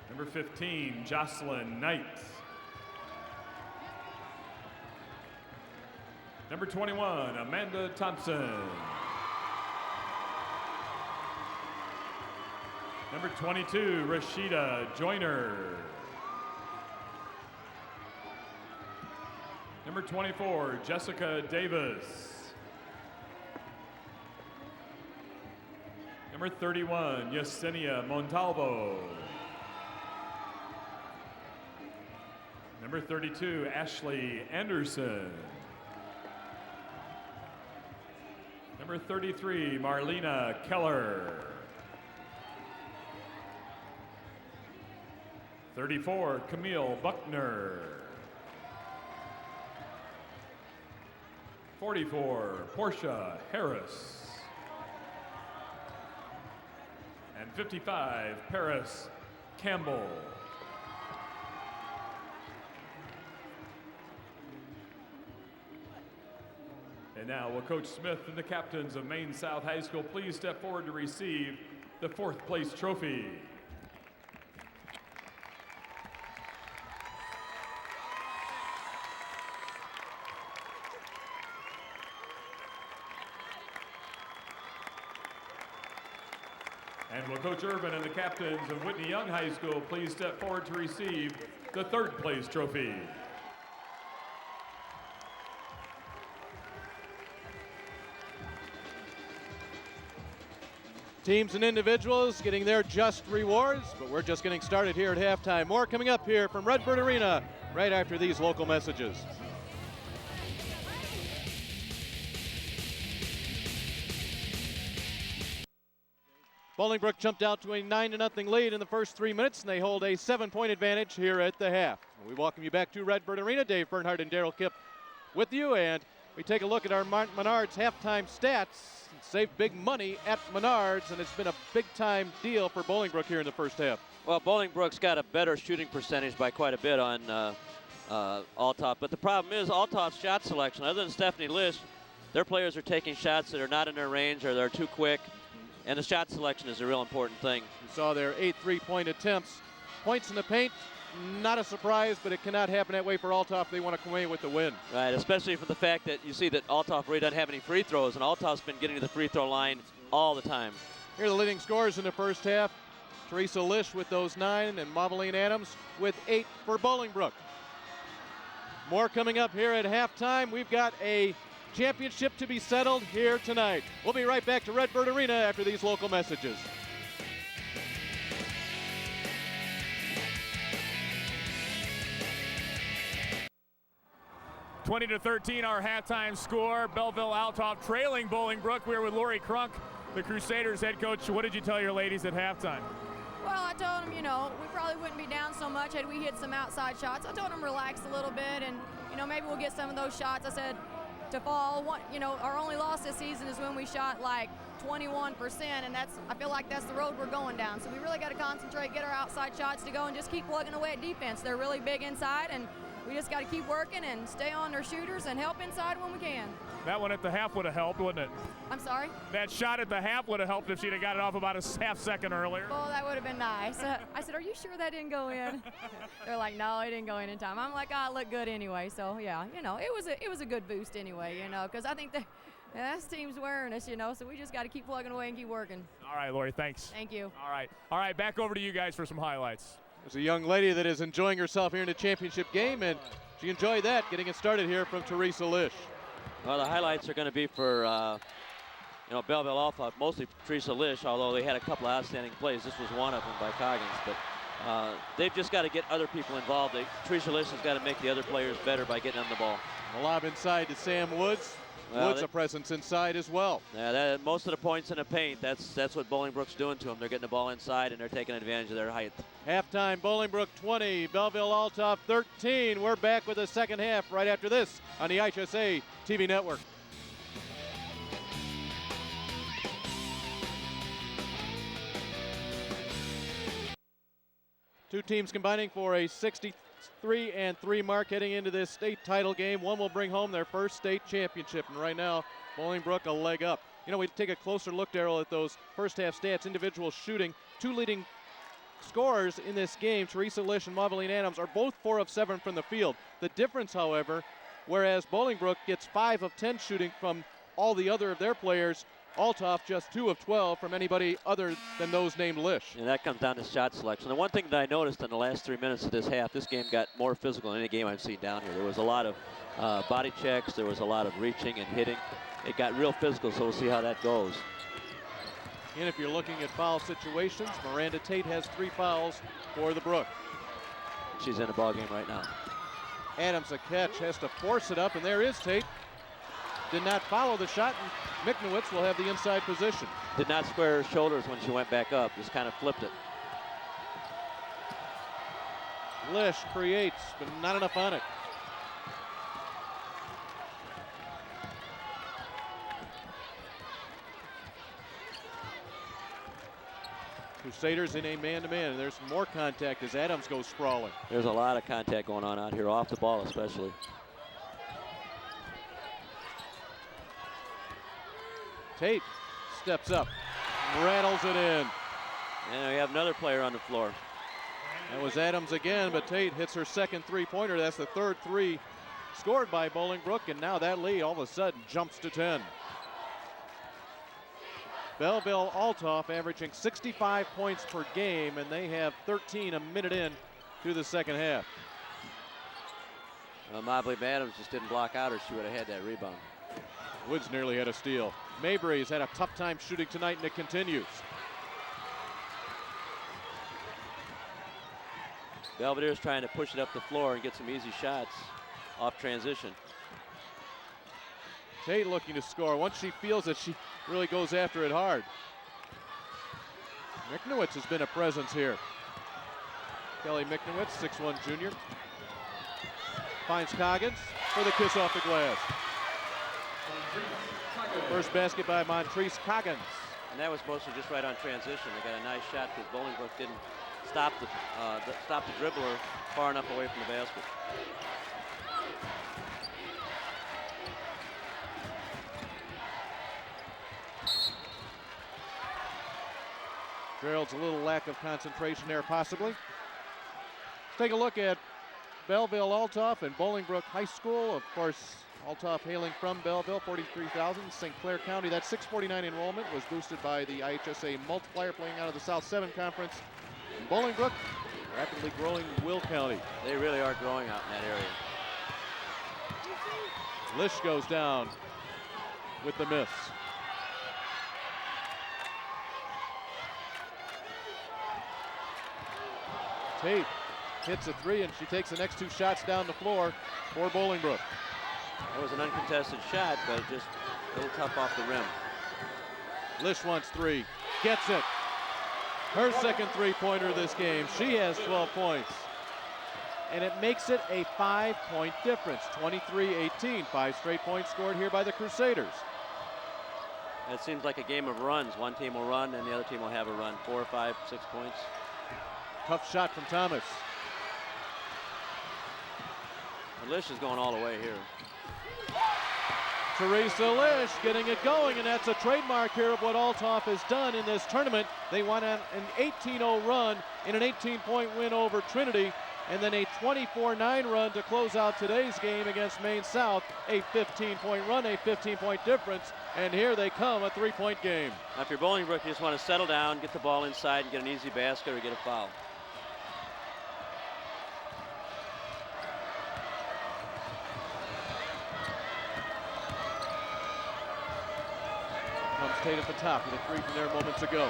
Number 15, Jocelyn Knight. Number 21, Amanda Thompson. Number 22, Rashida Joyner. Number 24, Jessica Davis. Number 31, Yesenia Montalvo. Number 32, Ashley Anderson. Number 33, Marlena Keller. 34, Camille Buckner. 44, Portia Harris. And 55, Paris Campbell. And And now will Coach Smith and the captains of Maine South High School please step forward to receive the 4th place trophy. And will Coach Irvin and the captains of Whitney Young High School please step forward to receive the 3rd place trophy. Teams and individuals getting their just rewards, but we're just getting started here at halftime. More coming up here from Redbird Arena right after these local messages. Bolingbrook jumped out to a 9-0 lead in the first 3 minutes, and they hold a 7-point advantage here at the half. We welcome you back to Redbird Arena. Dave Bernhardt and Daryl Kipp with you, and we take a look at our Menards halftime stats. Saved big money at Menards, and it's been a big-time deal for Bolingbrook here in the first half. Well, Bolingbrook's got a better shooting percentage by quite a bit on Althoff, but the problem is Althoff's shot selection. Other than Stephanie Lish, their players are taking shots that are not in their range or they're too quick, and the shot selection is a real important thing. You saw their 8 3-point attempts. Points in the paint, not a surprise, but it cannot happen that way for Althoff if they want to come away with the win. Right, especially for the fact that you see that Althoff really doesn't have any free throws, and Althoff's been getting to the free throw line all the time. Here are the leading scorers in the first half. Teresa Lish with those 9, and Mauveline Adams with 8 for Bolingbrook. More coming up here at halftime. We've got a championship to be settled here tonight. We'll be right back to Redbird Arena after these local messages. (20-13) our halftime score. Belleville Althoff trailing Bolingbrook. We're with Lori Crunk, the Crusaders head coach. What did you tell your ladies at halftime? Well, I told them, we probably wouldn't be down so much had we hit some outside shots. I told them relax a little bit and, maybe we'll get some of those shots. I said to fall, our only loss this season is when we shot like 21%, and I feel like that's the road we're going down. So we really got to concentrate, get our outside shots to go, and just keep plugging away at defense. They're really big inside, and we just got to keep working and stay on their shooters and help inside when we can. That one at the half would have helped, wouldn't it? I'm sorry? That shot at the half would have helped if she'd have got it off about a half second earlier. Oh, that would have been nice. I said, are you sure that didn't go in? They're like, no, it didn't go in time. I'm like, it looked good anyway. So, yeah, it was a good boost anyway, because I think this team's wearing us, so we just got to keep plugging away and keep working. All right, Lori, thanks. Thank you. All right, back over to you guys for some highlights. There's a young lady that is enjoying herself here in the championship game, and she enjoyed that, getting it started here from Teresa Lish. Well, the highlights are going to be for, Belleville Althoff, mostly Teresa Lish, although they had a couple of outstanding plays. This was one of them by Coggins, but they've just got to get other people involved. Teresa Lish has got to make the other players better by getting on the ball. The lob inside to Sam Woods. Well, Woods a presence inside as well. Yeah, most of the points in the paint, that's what Bolingbrook's doing to them. They're getting the ball inside, and they're taking advantage of their height. Halftime, Bolingbrook 20, Belleville Althoff 13. We're back with the second half right after this on the IHSA TV network. Two teams combining for a 63-3 mark heading into this state title game. One will bring home their first state championship, and right now Bolingbrook a leg up. We take a closer look, Daryl, at those first half stats. Individual shooting, two leading scorers in this game, Teresa Lish and Mauveline Adams, are both 4 of 7 from the field. The difference, however, whereas Bolingbrook gets 5 of 10 shooting from all the other of their players, Althoff just 2 of 12 from anybody other than those named Lish. And that comes down to shot selection. The one thing that I noticed in the last 3 minutes of this half, this game got more physical than any game I've seen down here. There was a lot of body checks. There was a lot of reaching and hitting. It got real physical, so we'll see how that goes. And if you're looking at foul situations, Miranda Tate has 3 fouls for the Brook. She's in the ball game right now. Adams a catch, has to force it up, and there is Tate. Did not follow the shot, and Miknowitz will have the inside position. Did not square her shoulders when she went back up, just kind of flipped it. Lish creates, but not enough on it. Crusaders in a man-to-man, and there's more contact as Adams goes sprawling. There's a lot of contact going on out here, off the ball especially. Tate steps up, rattles it in. And we have another player on the floor. That was Adams again, but Tate hits her second three-pointer. That's the third three scored by Bolingbrook, and now that lead all of a sudden jumps to 10. Belleville Althoff averaging 65 points per game, and they have 13 a minute in to the second half. Well, Mobley Adams just didn't block out, or she would have had that rebound. Woods nearly had a steal. Mabry's had a tough time shooting tonight, and it continues. Belvedere's trying to push it up the floor and get some easy shots off transition. Tate looking to score. Once she feels it, she really goes after it hard. Miknowitz has been a presence here. Kelly Miknowitz, 6'1" junior. Finds Coggins for the kiss off the glass. First basket by Montrese Coggins. And that was mostly just right on transition. They got a nice shot because Bolingbrook didn't stop the dribbler far enough away from the basket. Gerald's a little lack of concentration there possibly. Let's take a look at Belleville Althoff and Bolingbrook High School. Of course, Althoff hailing from Belleville, 43,000. St. Clair County, that 649 enrollment was boosted by the IHSA multiplier playing out of the South 7 Conference. And Bolingbrook, rapidly growing Will County. They really are growing out in that area. Lish goes down with the miss. Tate hits a three, and she takes the next two shots down the floor for Bolingbrook. That was an uncontested shot, but just a little tough off the rim. Lish wants three, gets it. Her second three-pointer this game. She has 12 points. And it makes it a 5-point difference, 23-18. 5 straight points scored here by the Crusaders. It seems like a game of runs. One team will run, and the other team will have a run. 4, 5, 6 points. Tough shot from Thomas. And Lish is going all the way here. Teresa Lish getting it going, and that's a trademark here of what Althoff has done in this tournament. They went on an 18-0 run in an 18-point win over Trinity, and then a 24-9 run to close out today's game against Maine South. A 15-point run, a 15-point difference, and here they come, a 3-point game. Now, if you're Bolingbrook, you just want to settle down, get the ball inside, and get an easy basket or get a foul. Comes Tate at the top with a three from there moments ago.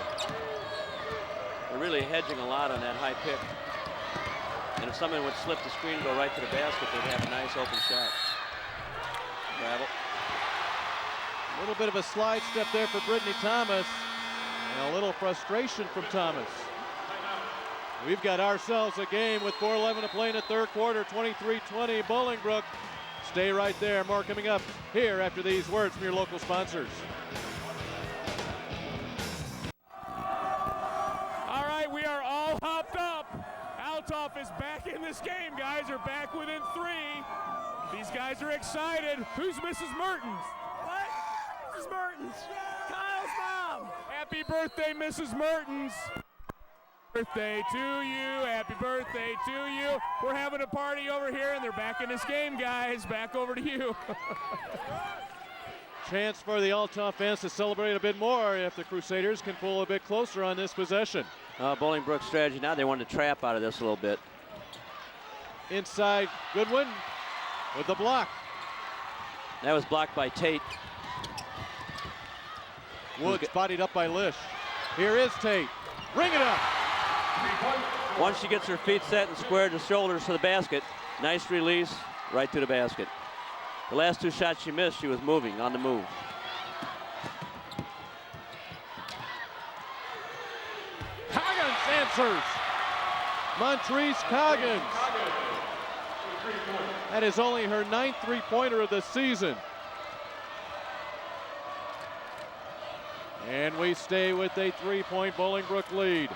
They're really hedging a lot on that high pick. And if someone would slip the screen and go right to the basket, they'd have a nice open shot. Travel. A little bit of a slide step there for Brittany Thomas. And a little frustration from Thomas. We've got ourselves a game with 4:11 to play in the third quarter, 23-20 Bolingbrook. Stay right there. More coming up here after these words from your local sponsors. All right, we are all hopped up. Althoff is back in this game, guys. They're back within 3. These guys are excited. Who's Mrs. Mertens? What? Mrs. Mertens. Kyle's mom. Happy birthday, Mrs. Mertens. Birthday to you. Happy birthday to you. We're having a party over here, and they're back in this game, guys. Back over to you. Chance for the Althoff fans to celebrate a bit more if the Crusaders can pull a bit closer on this possession. Bolingbrook's strategy now, they wanted to trap out of this a little bit. Inside, Goodwin with the block. That was blocked by Tate. Woods bodied up by Lish. Here is Tate. Ring it up. Once she gets her feet set and squared the shoulders to the basket, nice release, right to the basket. The last 2 shots she missed, she was moving, on the move. Coggins answers. Montrese Coggins. That is only her 9th three-pointer of the season. And we stay with a 3-point Bolingbrook lead.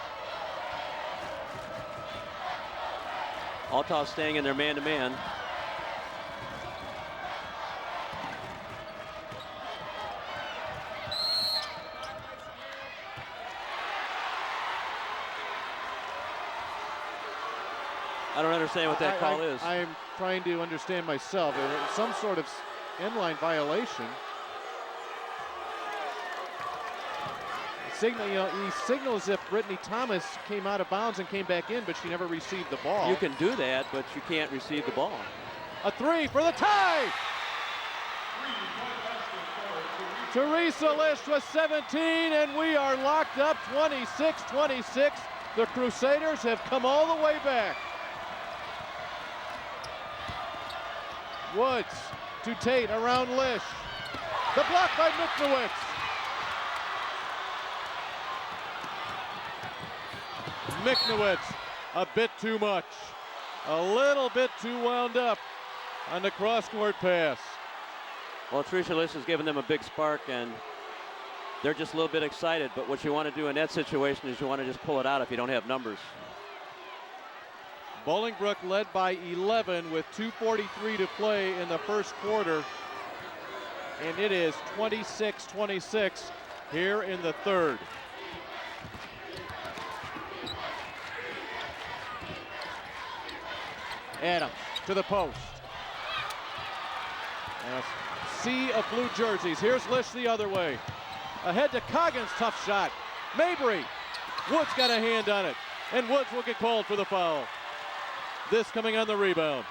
Althoff staying in their man-to-man. I don't understand what that call is. I'm trying to understand myself. It was some sort of end-line violation. He signals if Brittany Thomas came out of bounds and came back in, but she never received the ball. You can do that, but you can't receive the ball. A three for the tie! Teresa Lish with 17, and we are locked up 26-26. The Crusaders have come all the way back. Woods to Tate around Lish. The block by Miknowitz. Miknowitz, a bit too much. A little bit too wound up on the cross-court pass. Well, Teresa Lish has given them a big spark, and they're just a little bit excited. But what you want to do in that situation is you want to just pull it out if you don't have numbers. Bolingbrook led by 11 with 2:43 to play in the first quarter. And it is 26-26 here in the third. Adams to the post. And a sea of blue jerseys. Here's Lish the other way. Ahead to Coggins, tough shot. Mabry. Woods got a hand on it. And Woods will get called for the foul. This coming on the rebound.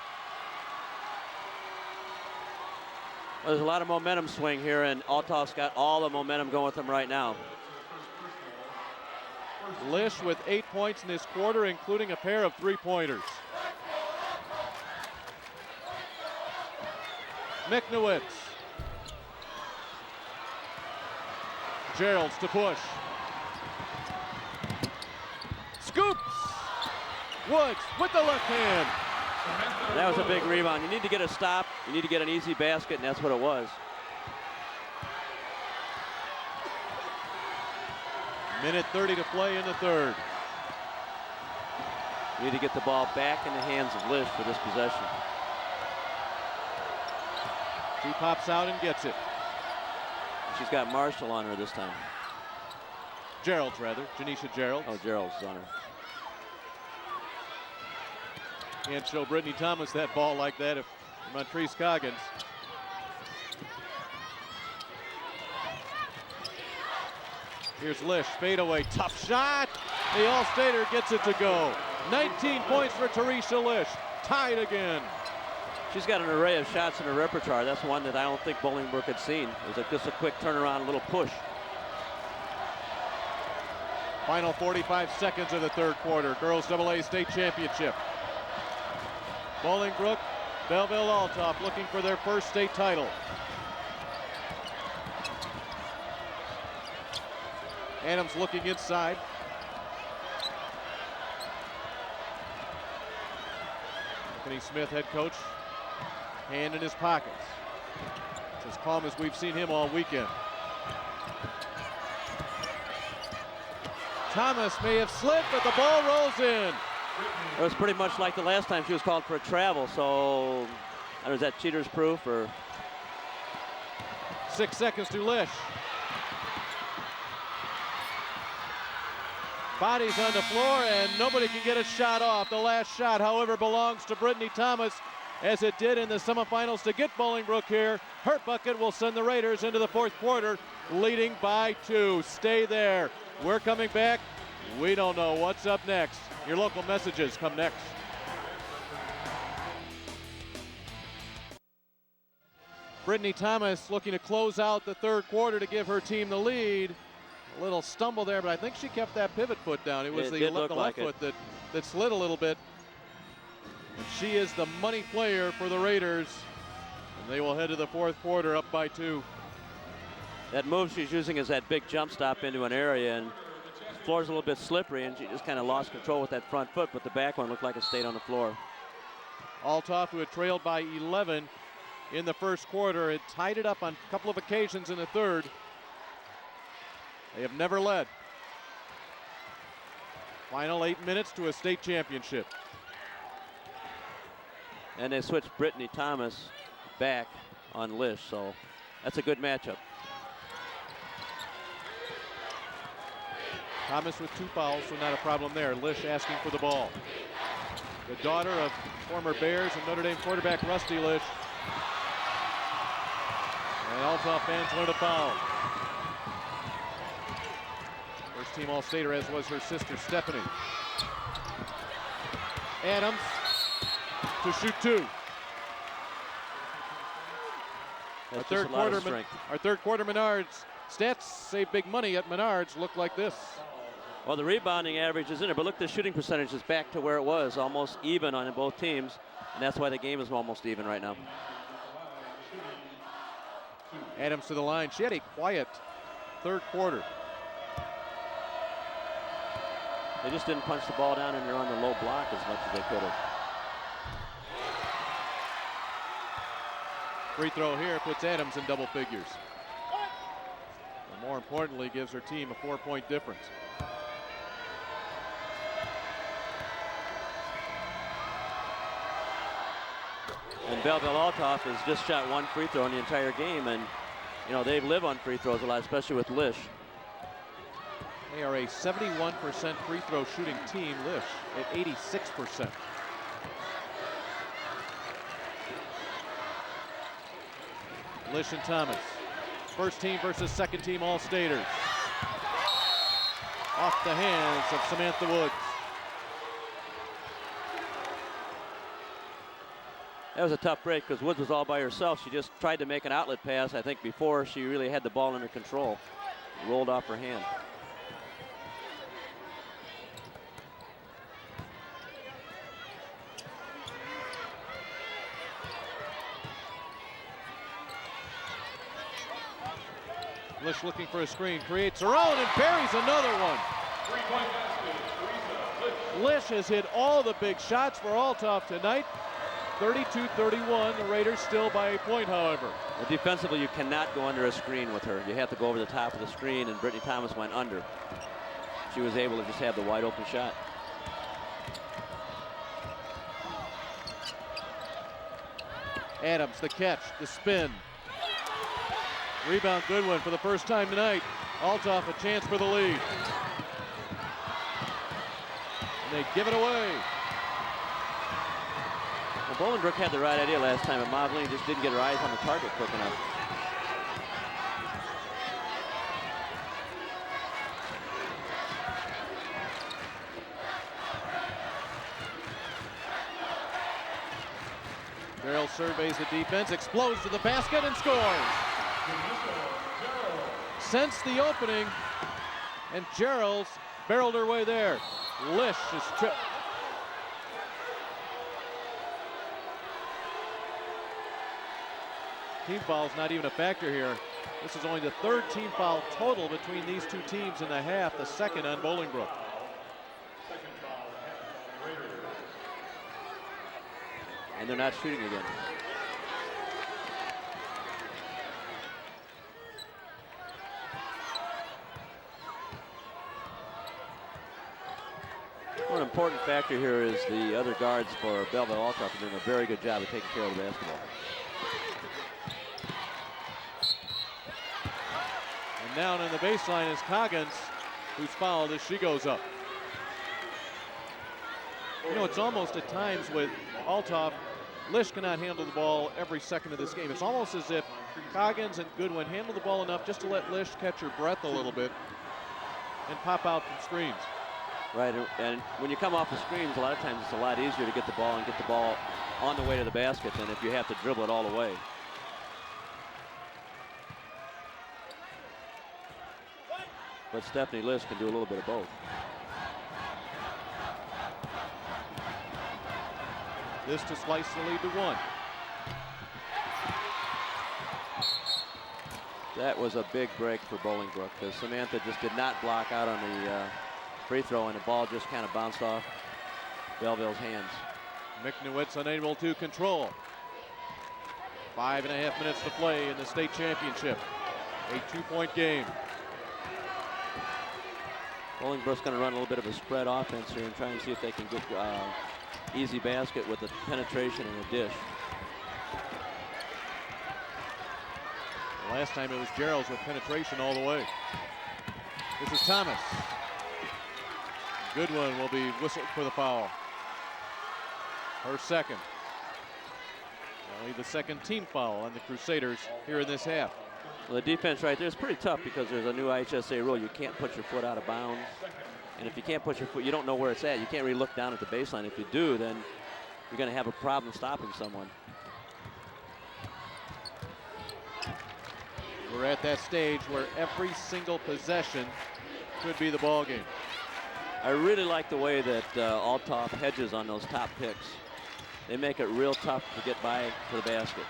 Well, there's a lot of momentum swing here, and Althoff's got all the momentum going with them right now. Lish with 8 points in this quarter, including a pair of three-pointers. Miknowitz. Geralds to push. Scoops. Woods with the left hand. That was a big rebound. You need to get a stop. You need to get an easy basket, and that's what it was. Minute 30 to play in the third. You need to get the ball back in the hands of Lish for this possession. She pops out and gets it. She's got Marshall on her this time. Geralds, rather. Janisha Geralds. Oh, Gerald's on her. Can't show Brittany Thomas that ball like that if Montrese Coggins. Here's Lish, fadeaway, tough shot. The All-Stater gets it to go. 19 points for Teresa Lish, tied again. She's got an array of shots in her repertoire. That's one that I don't think Bolingbrook had seen. It was just a quick turnaround, a little push. Final 45 seconds of the third quarter. Girls AA State Championship. Bolingbrook, Belleville, Althoff looking for their first state title. Adams looking inside. Anthony Smith, head coach, hand in his pockets. It's as calm as we've seen him all weekend. Thomas may have slipped, but the ball rolls in. It was pretty much like the last time she was called for a travel, so I don't know, is that cheater's proof or? 6 seconds to Lish. Bodies on the floor, and nobody can get a shot off. The last shot, however, belongs to Brittany Thomas, as it did in the semifinals to get Bolingbrook here. Her bucket will send the Raiders into the fourth quarter, leading by 2. Stay there. We're coming back. We don't know what's up next. Your local messages come next. Brittany Thomas looking to close out the third quarter to give her team the lead. A little stumble there, but I think she kept that pivot foot down. It was the left foot that slid a little bit. And she is the money player for the Raiders. And they will head to the fourth quarter up by 2. That move she's using is that big jump stop into an area, and the floor's a little bit slippery, and she just kind of lost control with that front foot, but the back one looked like it stayed on the floor. Althoff, who had trailed by 11 in the first quarter, had tied it up on a couple of occasions in the third. They have never led. Final 8 minutes to a state championship. And they switched Brittany Thomas back on Lish, so that's a good matchup. Thomas with 2 fouls, so not a problem there. Lish asking for the ball. the daughter of former Bears and Notre Dame quarterback Rusty Lish. And Althoff fans learn a foul. First team All-Stater, as was her sister Stephanie. Adams to shoot two. Our third quarter Menards stats say big money at Menards look like this. Well, the rebounding average is in it, but look, the shooting percentage is back to where it was, almost even on both teams, and that's why the game is almost even right now. Adams to the line. She had a quiet third quarter. They just didn't punch the ball down and they're on the low block as much as they could have. Free throw here puts Adams in double figures. But more importantly, gives her team a 4-point difference. And Belleville Althoff has just shot one free throw in the entire game, and you know, they live on free throws a lot, especially with Lish. They are a 71% free throw shooting team. Lish at 86%. Lish and Thomas. First team versus second team All-Staters. Off the hands of Samantha Woods. That was a tough break because Woods was all by herself. She just tried to make an outlet pass, I think, before she really had the ball under control. Rolled off her hand. Lish looking for a screen, creates her own and buries another one. Lish has hit all the big shots for Althoff tonight. 32-31, the Raiders still by a point, however. Well, defensively, you cannot go under a screen with her. You have to go over the top of the screen, and Brittany Thomas went under. She was able to just have the wide open shot. Adams, the catch, the spin. Rebound, Goodwin for the first time tonight. Althoff a chance for the lead. And they give it away. Well, Bolingbrook had the right idea last time, but Mobley just didn't get her eyes on the target quick enough. Gerald surveys the defense, explodes to the basket and scores. Sensed the opening, and Gerald's barreled her way there. Lish is tripped. Team foul's not even a factor here. This is only the third team foul total between these two teams in the half, the second on Bolingbrook. And they're not shooting again. One important factor here is the other guards for Belleville Althoff are doing a very good job of taking care of the basketball. And down in the baseline is Coggins, who's fouled as she goes up. You know, it's almost at times with Althoff, Lish cannot handle the ball every second of this game. It's almost as if Coggins and Goodwin handle the ball enough just to let Lish catch her breath a little bit and pop out from screens. Right, and when you come off the screens, a lot of times it's a lot easier to get the ball and get the ball on the way to the basket than if you have to dribble it all the way. But Stephanie Lish can do a little bit of both. This to slice the lead to one. That was a big break for Bolingbrook because Samantha just did not block out on the free throw, and the ball just kind of bounced off Belleville's hands. McNewitz unable to control. 5.5 minutes to play in the state championship. A 2-point game. Bolingbrook's going to run a little bit of a spread offense here and try and see if they can get easy basket with a penetration and a dish. Last time it was Gerald's with penetration all the way. This is Thomas. Goodwin will be whistled for the foul. her second. Only the second team foul on the Crusaders here in this half. Well, the defense right there is pretty tough because there's a new IHSA rule. You can't put your foot out of bounds. And if you can't put your foot, you don't know where it's at. You can't really look down at the baseline. If you do, then you're going to have a problem stopping someone. We're at that stage where every single possession could be the ball game. I really like the way that Althoff hedges on those top picks. They make it real tough to get by to the basket.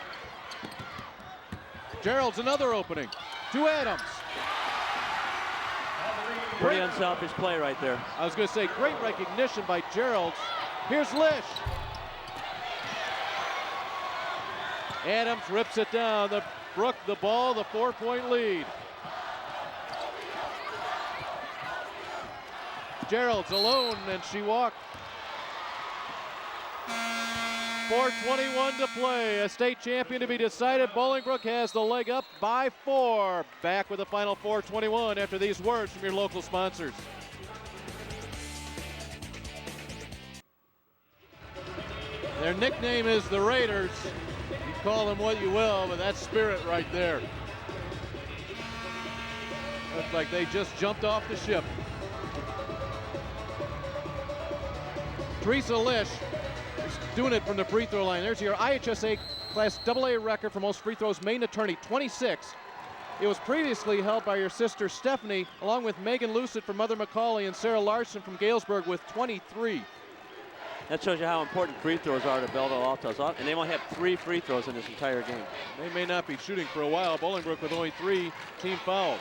Gerald's another opening to Adams. Pretty unselfish play right there. I was going to say, great recognition by Gerald. Here's Lish. Adams rips it down. Brook the ball, the 4-point lead. Gerald's alone, and she walked. 4:21 to play. A state champion to be decided. Bolingbrook has the leg up by 4. Back with the final 4:21 after these words from your local sponsors. Their nickname is the Raiders. You call them what you will, but that's spirit right there. Looks like they just jumped off the ship. Teresa Lish is doing it from the free throw line. There's your IHSA Class AA record for most free throws made in a tourney, 26. It was previously held by your sister Stephanie, along with Megan Lucid from Mother Macaulay and Sarah Larson from Galesburg with 23. That shows you how important free throws are to Belleville Althoff, and they only have 3 free throws in this entire game. They may not be shooting for a while. Bolingbrook with only 3 team fouls.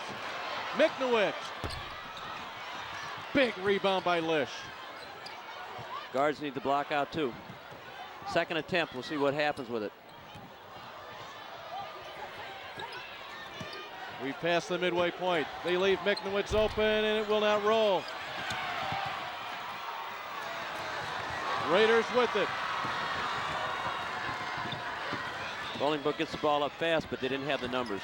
Miknowicz. Big rebound by Lish. Guards need to block out too. Second attempt, we'll see what happens with it. We pass the midway point. They leave Miknowicz open and it will not roll. Raiders with it. Bolingbrook gets the ball up fast, but they didn't have the numbers.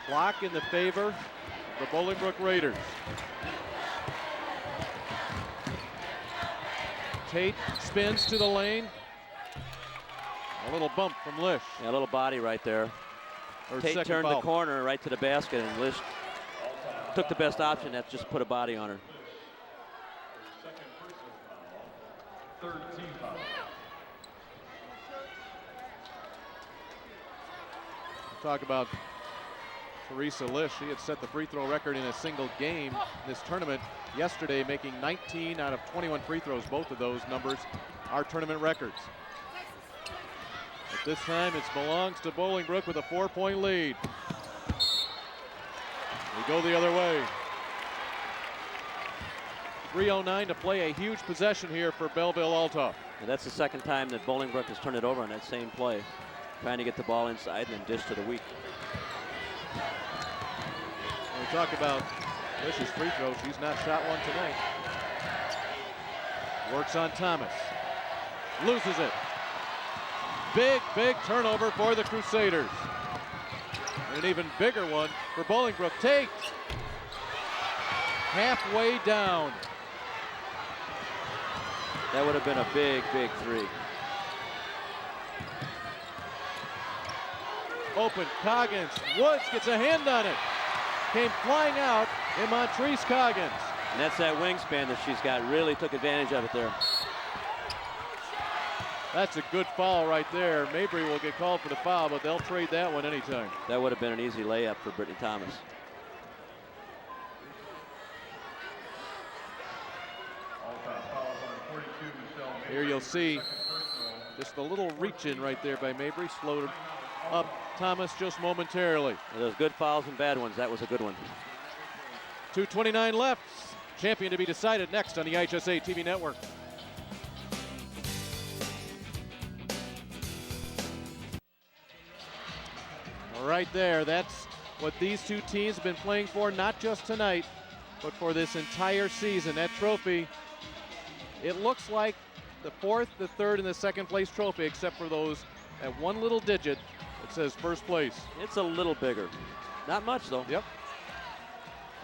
Block in the favor of the Bolingbrook Raiders. Tate spins to the lane. A little bump from Lish. Yeah, a little body right there. Tate turned the corner right to the basket, and Lish took the best option. That's just put a body on her. Third team foul. Talk about Teresa Lish. She had set the free throw record in a single game this tournament yesterday, making 19 out of 21 free throws. Both of those numbers are tournament records. But this time it belongs to Bolingbrook with a 4-point lead. We go the other way. 3:09 to play, a huge possession here for Belleville Althoff. And that's the second time that Bolingbrook has turned it over on that same play, trying to get the ball inside and then dish to the weak. When we talk about Lish's free throws, she's not shot one tonight. Works on Thomas. Loses it. Big turnover for the Crusaders. And an even bigger one for Bolingbrook. Tate. Halfway down. That would have been a big three. Open, Coggins. Woods gets a hand on it. Came flying out in Montrese Coggins. And that's that wingspan that she's got. Really took advantage of it there. That's a good foul right there. Mabry will get called for the foul, but they'll trade that one anytime. That would have been an easy layup for Brittany Thomas. Here you'll see just a little reach in right there by Mabry. Slowed up Thomas just momentarily. Those good fouls and bad ones. That was a good one. 2:29 left. Champion to be decided next on the IHSA TV network. Right there, that's what these two teams have been playing for, not just tonight, but for this entire season. That trophy, it looks like the 4th, the 3rd, and the 2nd place trophy, except for those at one little digit that says first place. It's a little bigger. Not much, though. Yep.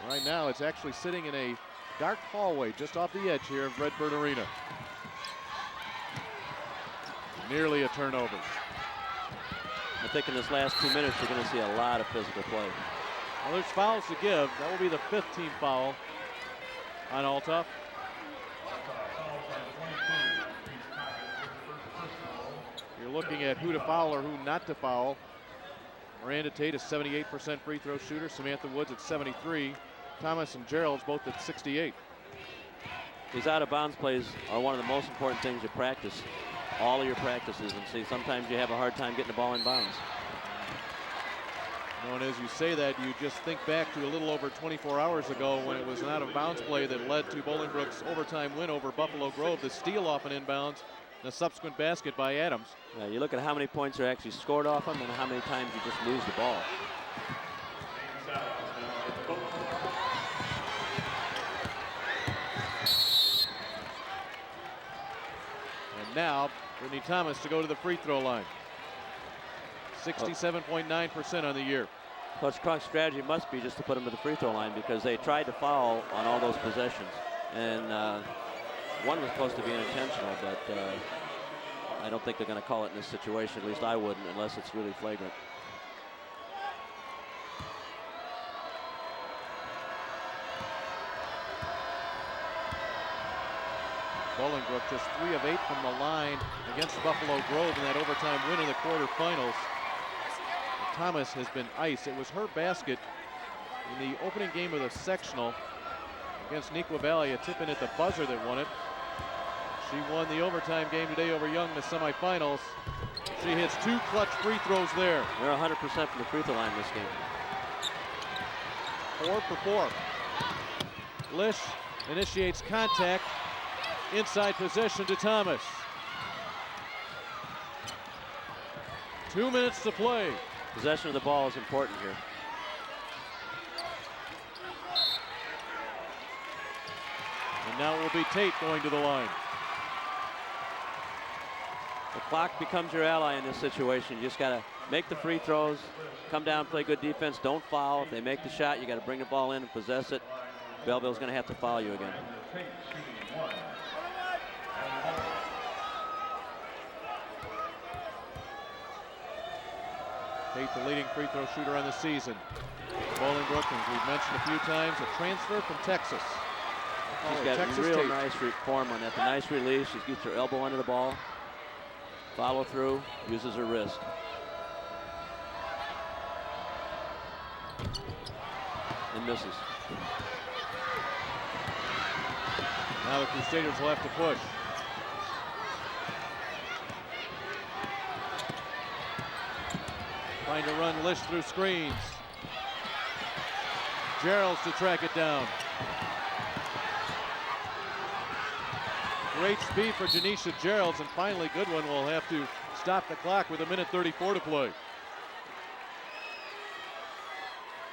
Right now, it's actually sitting in a dark hallway just off the edge here of Redbird Arena. Nearly a turnover. I think in this last 2 minutes, you're going to see a lot of physical play. Well, there's fouls to give. That will be the 5th team foul on Althoff. You're looking at who to foul or who not to foul. Miranda Tate is 78% free throw shooter. Samantha Woods at 73. Thomas and Gerald's both at 68. These out of bounds plays are one of the most important things you practice. All of your practices, and see, sometimes you have a hard time getting the ball in bounds. And as you say that, you just think back to a little over 24 hours ago when it was an out of bounds play that led to Bolingbrook's overtime win over Buffalo Grove. The steal off an inbounds and a subsequent basket by Adams. Yeah, you look at how many points are actually scored off them and how many times you just lose the ball. And now Brittany Thomas to go to the free throw line. 67.9% on the year. Coach Crunk's strategy must be just to put them to the free throw line because they tried to foul on all those possessions. And one was supposed to be unintentional, but I don't think they're going to call it in this situation. At least I wouldn't, unless it's really flagrant. Bolingbrook just 3 of 8 from the line against Buffalo Grove in that overtime win in the quarterfinals. Thomas has been iced. It was her basket in the opening game of the sectional against Neuqua Valley, a tip-in at the buzzer that won it. She won the overtime game today over Young in the semifinals. She hits 2 clutch free throws there. They're 100% from the free throw line this game. 4 for 4. Lish initiates contact. Inside possession to Thomas. 2 minutes to play. Possession of the ball is important here. And now it will be Tate going to the line. The clock becomes your ally in this situation. You just got to make the free throws, come down, play good defense, don't foul. If they make the shot, you got to bring the ball in and possess it. Belleville's going to have to foul you again. Tate, the leading free throw shooter on the season. Bolingbrook, as we've mentioned a few times, a transfer from Texas. She's got Texas real Tate. nice form on that. The nice release. She gets her elbow under the ball. Follow through, uses her wrist. And misses. Now the Crusaders will have to push. Trying to run Lish through screens. Geralds to track it down. Great speed for Janisha Geralds, and finally Goodwin will have to stop the clock with 1:34 to play.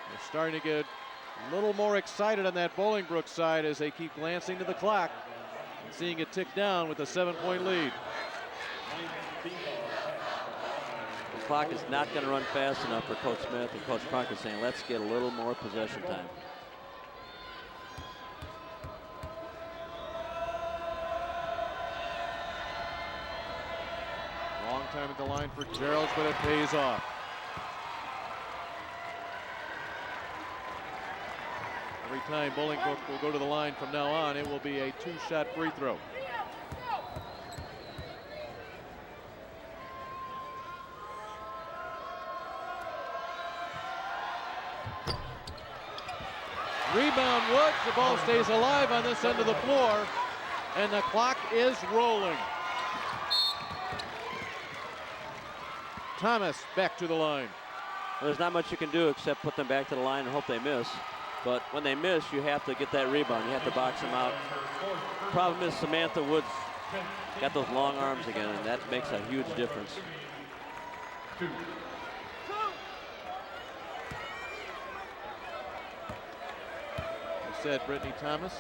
They're starting to get a little more excited on that Bolingbrook side as they keep glancing to the clock and seeing it tick down with a 7-point lead. The clock is not going to run fast enough for Coach Smith, and Coach Crunk is saying, let's get a little more possession time. Long time at the line for Geralds, but it pays off. Every time Bolingbrook will go to the line from now on, it will be a 2-shot free throw. Rebound Woods, the ball stays alive on this end of the floor, and the clock is rolling. Thomas back to the line. Well, there's not much you can do except put them back to the line and hope they miss. But when they miss, you have to get that rebound. You have to box them out. Problem is Samantha Woods got those long arms again, and that makes a huge difference. Said Brittany Thomas,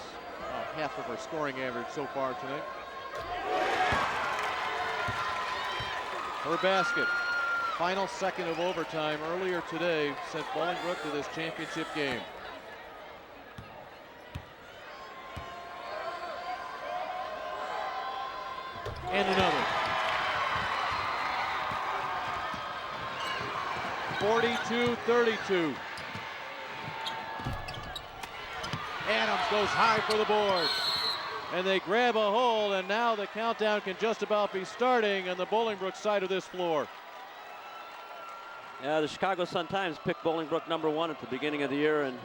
half of her scoring average so far tonight. Her basket, final second of overtime earlier today, sent Bolingbrook to this championship game. 42-32. Adams goes high for the board. And they grab a hold, and now the countdown can just about be starting on the Bolingbrook side of this floor. Yeah, the Chicago Sun-Times picked Bolingbrook #1 at the beginning of the year, and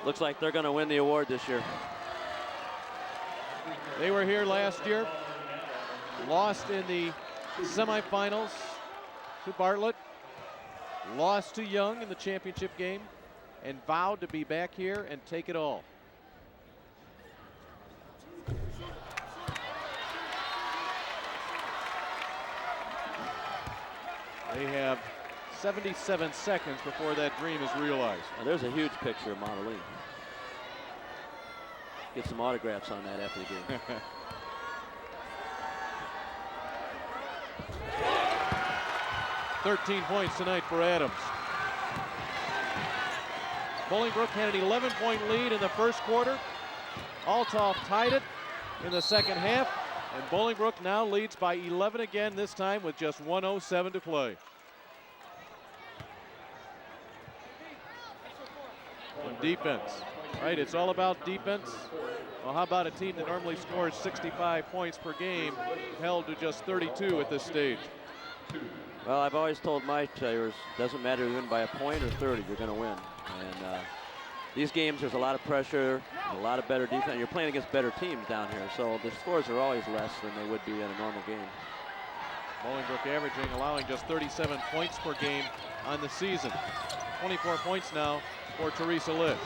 looks like they're going to win the award this year. They were here last year, lost in the semifinals to Bartlett, lost to Young in the championship game, and vowed to be back here and take it all. They have 77 seconds before that dream is realized. Now, there's a huge picture of Montaline. Get some autographs on that after the game. 13 points tonight for Adams. Bolingbrook had an 11-point lead in the first quarter. Althoff tied it in the second half, and Bolingbrook now leads by 11 again, this time with just 1:07 to play. On defense, right? It's all about defense. Well, how about a team that normally scores 65 points per game, held to just 32 at this stage? Well, I've always told my players, doesn't matter if you win by a point or 30, you're going to win. And these games, there's a lot of pressure, a lot of better defense. You're playing against better teams down here, so the scores are always less than they would be in a normal game. Bolingbrook averaging, allowing just 37 points per game on the season. 24 points now for Teresa Lish.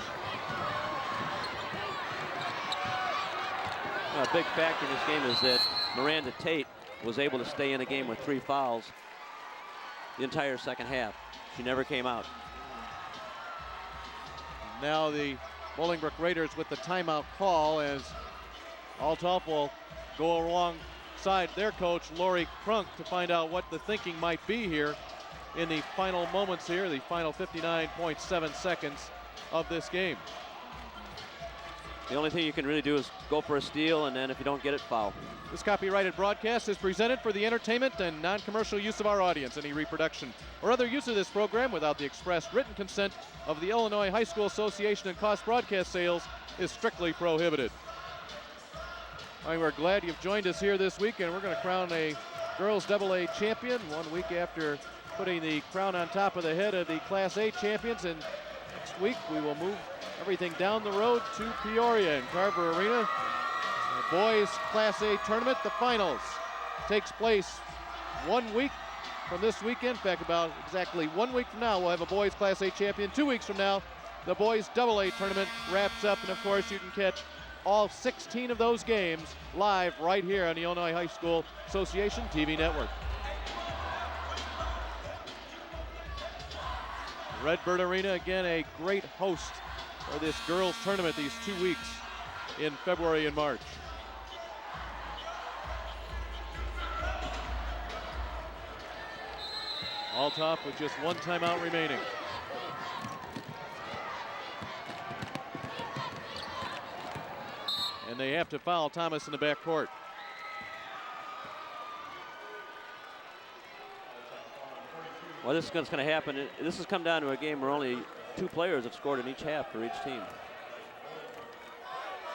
A big factor in this game is that Miranda Tate was able to stay in the game with 3 fouls the entire second half. She never came out. Now the Bolingbrook Raiders with the timeout call, as Althoff will go alongside their coach, Lori Crunk, to find out what the thinking might be here in the final moments here, the final 59.7 seconds of this game. The only thing you can really do is go for a steal, and then if you don't get it, foul. This copyrighted broadcast is presented for the entertainment and non-commercial use of our audience. Any reproduction or other use of this program without the express written consent of the Illinois High School Association and cost broadcast sales is strictly prohibited. All right, we're glad you've joined us here this week, and we're going to crown a girls AA champion 1 week after putting the crown on top of the head of the Class A champions. And next week we will move everything down the road to Peoria in Carver Arena. The boys Class A tournament, the finals, takes place 1 week from this weekend. In fact, about exactly 1 week from now, we'll have a boys Class A champion. 2 weeks from now, the boys AA tournament wraps up. And of course, you can catch all 16 of those games live right here on the Illinois High School Association TV network. Redbird Arena, again, a great host for this girls tournament these 2 weeks in February and March. Althoff with just 1 timeout remaining. And they have to foul Thomas in the backcourt. Well, this is going to happen. This has come down to a game where only 2 players have scored in each half for each team.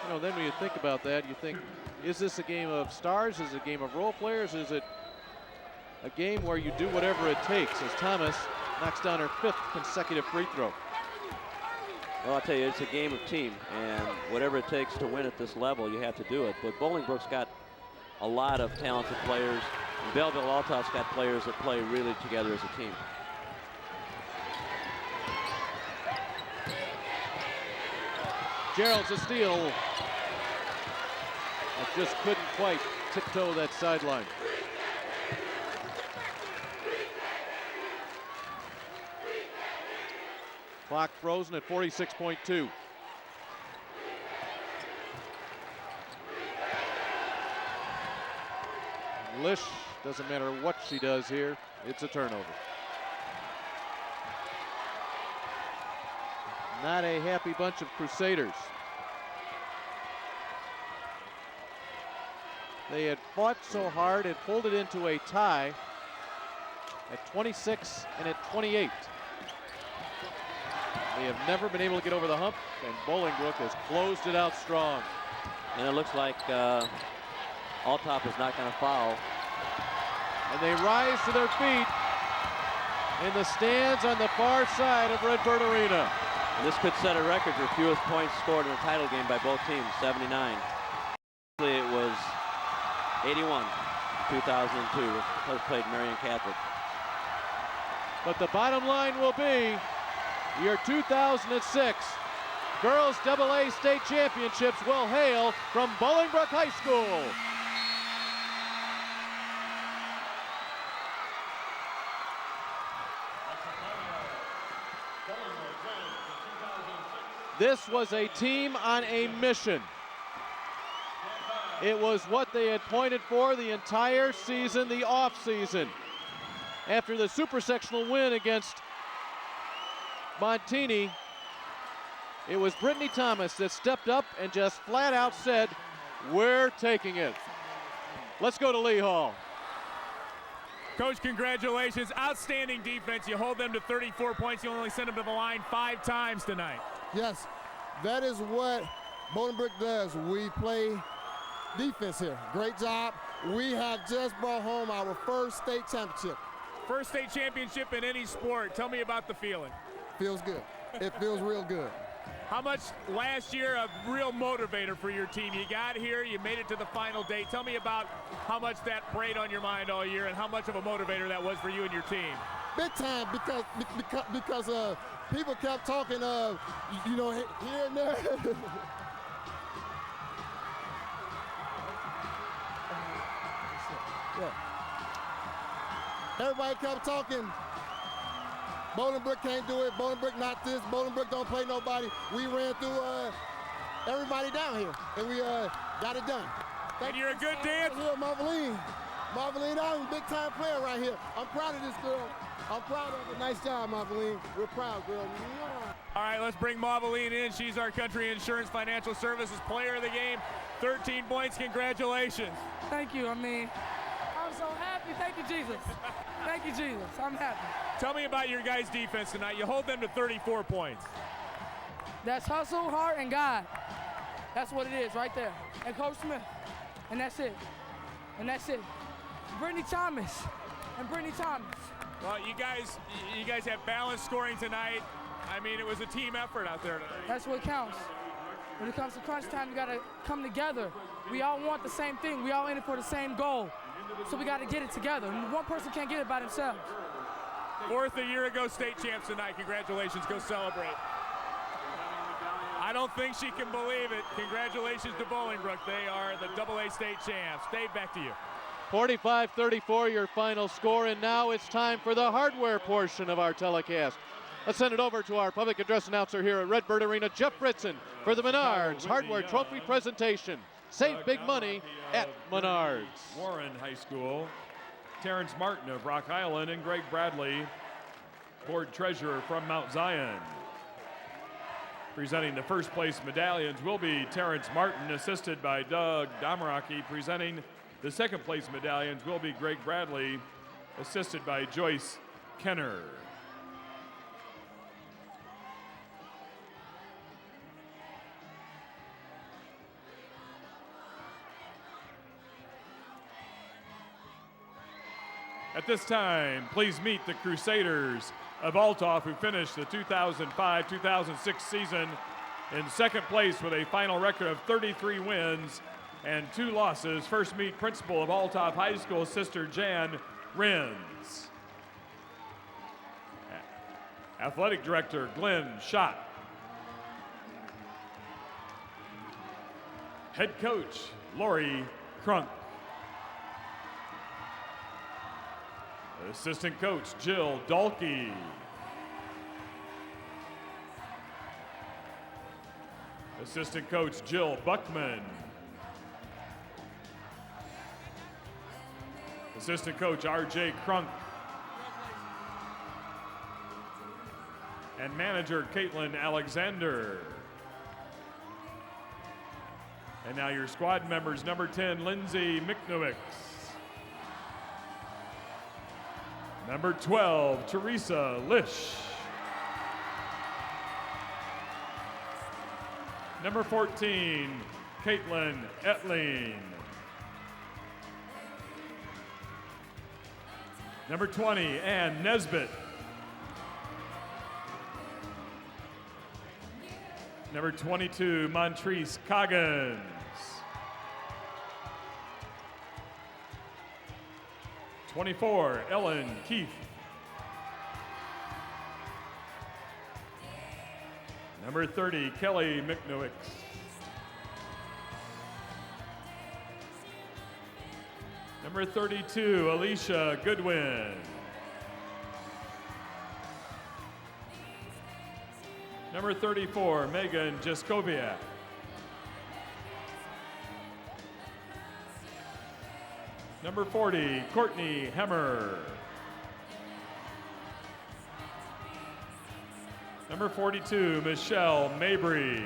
You know, then when you think about that, you think, is this a game of stars? Is it a game of role players? Is it a game where you do whatever it takes, as Thomas knocks down her 5th consecutive free throw? Well, I'll tell you, it's a game of team, and whatever it takes to win at this level, you have to do it. But Bolingbrook's got a lot of talented players, and Belleville Althoff's got players that play really together as a team. Gerald's a steal. It just couldn't quite tiptoe that sideline. Clock frozen at 46.2. Lish, doesn't matter what she does here, it's a turnover. Not a happy bunch of Crusaders. They had fought so hard and pulled it into a tie at 26 and at 28. They have never been able to get over the hump, and Bolingbrook has closed it out strong. And it looks like Althoff is not going to foul. And they rise to their feet in the stands on the far side of Redbird Arena. And this could set a record for fewest points scored in a title game by both teams, 79. It was 81 in 2002, which played Marion Catholic. But the bottom line will be your 2006 Girls AA State Championships will hail from Bolingbrook High School. This was a team on a mission. It was what they had pointed for the entire season, the off season. After the super sectional win against Montini, it was Brittany Thomas that stepped up and just flat out said, we're taking it. Let's go to Lee Hall. Coach, congratulations. Outstanding defense. You hold them to 34 points. You only sent them to the line 5 times tonight. Yes, that is what Bolingbrook does. We play defense here. Great job. We have just brought home our first state championship. First state championship in any sport. Tell me about the feeling. Feels good. It feels real good. How much last year a real motivator for your team? You got here, you made it to the final day. Tell me about how much that preyed on your mind all year and how much of a motivator that was for you and your team. Big time, because people kept talking you know, here and there. Yeah. Everybody kept talking. Bolingbrook can't do it. Bolingbrook not this. Bolingbrook don't play nobody. We ran through everybody down here, and we got it done. And you're a good dancer. Marveline. Marveline, I'm a big time player right here. I'm proud of this girl. I'm proud of her. Nice job, Marveline. We're proud, girl. Yeah. All right, let's bring Marveline in. She's our Country Insurance Financial Services player of the game. 13 points. Congratulations. Thank you. I mean, I'm so happy. Thank you, Jesus. Thank you, Jesus. I'm happy. Tell me about your guys' defense tonight. You hold them to 34 points. That's hustle, heart, and God. That's what it is right there. And Coach Smith. And that's it. And that's it. Brittany Thomas. And Brittany Thomas. Well, you guys have balanced scoring tonight. I mean, it was a team effort out there tonight. That's what counts. When it comes to crunch time, you got to come together. We all want the same thing. We all in it for the same goal. So we got to get it together. And one person can't get it by themselves. Fourth a year ago state champs tonight. Congratulations. Go celebrate. I don't think she can believe it. Congratulations to Bolingbrook. They are the AA state champs. Dave, back to you. 45-34 your final score, and now it's time for the hardware portion of our telecast. Let's send it over to our public address announcer here at Redbird Arena, Jeff Fritzen, for the Menards Hardware Trophy presentation. Save big money at Menards. Warren High School, Terrence Martin of Rock Island, and Greg Bradley, board treasurer from Mount Zion. Presenting the first place medallions will be Terrence Martin, assisted by Doug Domaraki. Presenting the second place medallions will be Greg Bradley, assisted by Joyce Kenner. At this time, please meet the Crusaders of Althoff, who finished the 2005-2006 season in second place with a final record of 33 wins and 2 losses. First meet principal of Althoff High School, Sister Jan Rins. Athletic director Glenn Schott. Head coach Lori Crunk. Assistant coach Jill Dalkey. Assistant coach Jill Buckman. Assistant coach RJ Crunk. And manager Caitlin Alexander. And now your squad members, number 10, Lindsay Miknowicz. Number 12, Teresa Lish. Number 14, Caitlin Etling. Number 20, Ann Nesbitt. Number 22, Montrese Coggins. #24, Ellen Keefe. Number 30, Kelly McNowicks. Number 32, Alicia Goodwin. Number 34, Megan Jaskowiak. Number 40, Courtney Hemmer. Number 42, Michelle Mabry.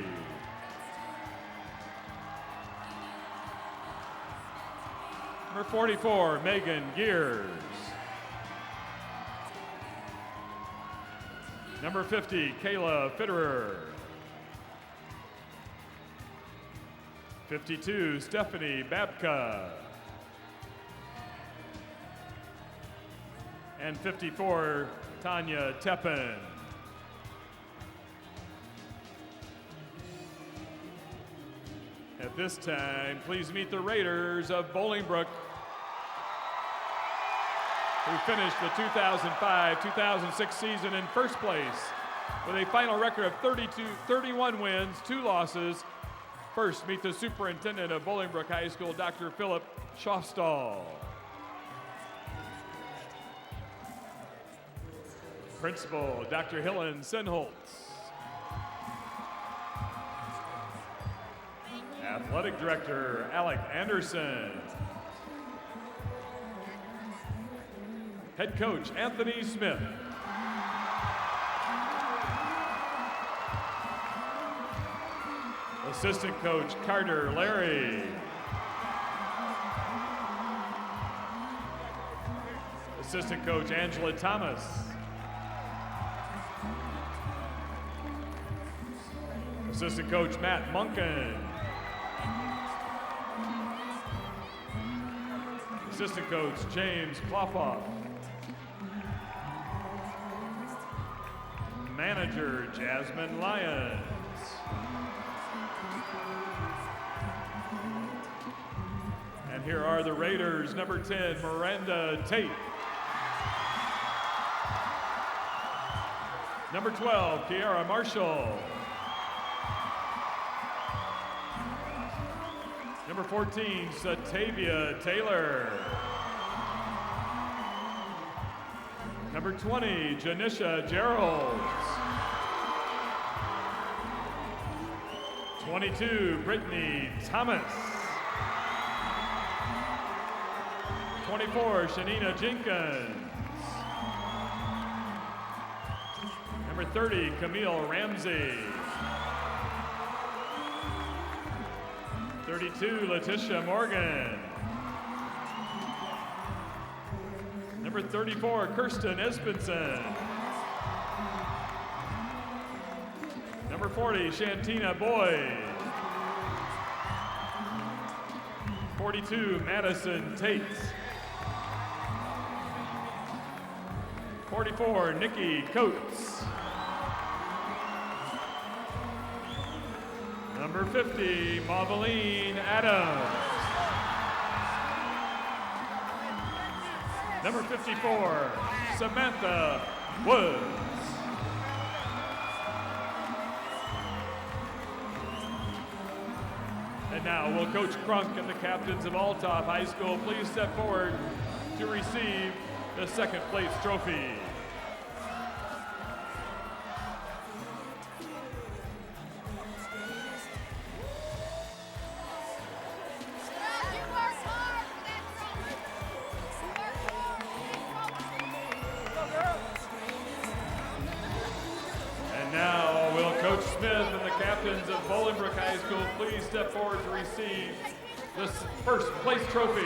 Number 44, Megan Gears. Number 50, Kayla Fitterer. 52, Stephanie Babka. And 54, Tanya Teppen. At this time, please meet the Raiders of Bolingbrook, who finished the 2005-2006 season in first place with a final record of 31 wins, 2 losses. First, meet the superintendent of Bolingbrook High School, Dr. Philip Schofstall. Principal, Dr. Helen Senholtz. Athletic Director, Alec Anderson. Head Coach, Anthony Smith. Assistant Coach, Carter Larry. Assistant Coach, Angela Thomas. Assistant Coach, Matt Munkin. Assistant Coach, James Klophoff. Manager, Jasmine Lyons. And here are the Raiders. Number 10, Miranda Tate. Number 12, Kiara Marshall. Number 14, Satavia Taylor. Number 20, Janisha Gerald. 22, Brittany Thomas. 24, Shanina Jenkins. Number 30, Camille Ramsey. 32, Letitia Morgan. Number 34, Kirsten Espenson. Number 40, Shantina Boyd. 42, Madison Tate. 44, Nikki Coates. Number 50, Mauveline Adams. Number 54, Samantha Woods. And now will Coach Crunk and the captains of Althoff High School please step forward to receive the second place trophy. Of Bolingbrook High School, please step forward to receive this first place trophy.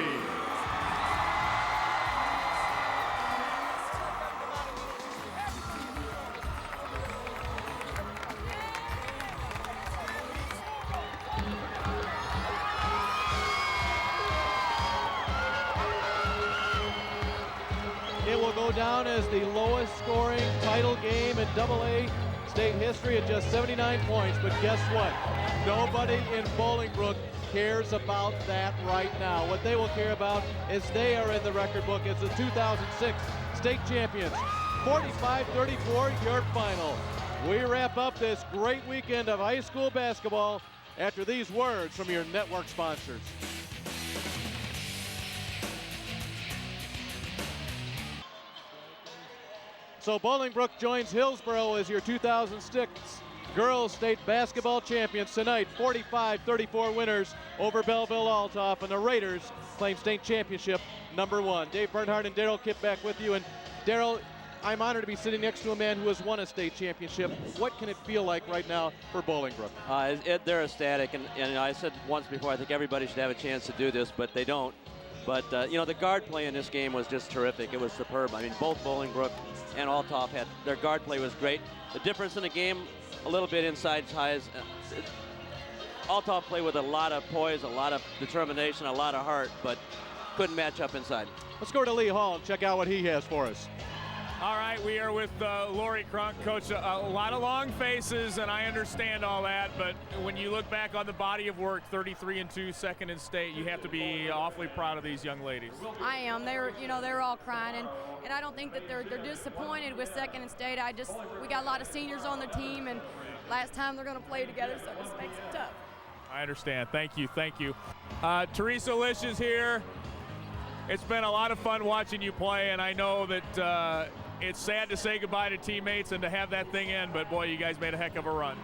down as the lowest scoring title game in AA state history at just 79 points. But guess what? Nobody in Bolingbrook cares about that right now. What they will care about is they are in the record book as the 2006 state champions. 45-34 your final. We wrap up this great weekend of high school basketball after these words from your network sponsors. So Bolingbrook joins Hillsborough as your 2006 girls state basketball champions tonight. 45-34 winners over Belleville Althoff, and the Raiders claim state championship #1. Dave Bernhardt and Daryl Kipp back with you. And Daryl, I'm honored to be sitting next to a man who has won a state championship. What can it feel like right now for Bolingbrook? They're ecstatic, and I said once before, I think everybody should have a chance to do this, but they don't. But, the guard play in this game was just terrific. It was superb. I mean, both Bolingbrook and Althoff had, their guard play was great. The difference in the game, a little bit inside ties. Althoff played with a lot of poise, a lot of determination, a lot of heart, but couldn't match up inside. Let's go to Lee Hall and check out what he has for us. All right, we are with Lori Crunk. Coach, a lot of long faces, and I understand all that, but when you look back on the body of work, 33-2, second in state, you have to be awfully proud of these young ladies. I am. They're all crying, and I don't think that they're disappointed with second in state. We got a lot of seniors on the team, and last time they're going to play together, so it just makes it tough. I understand. Thank you. Teresa Lish is here. It's been a lot of fun watching you play, and I know that it's sad to say goodbye to teammates and to have that thing end, but boy, you guys made a heck of a run.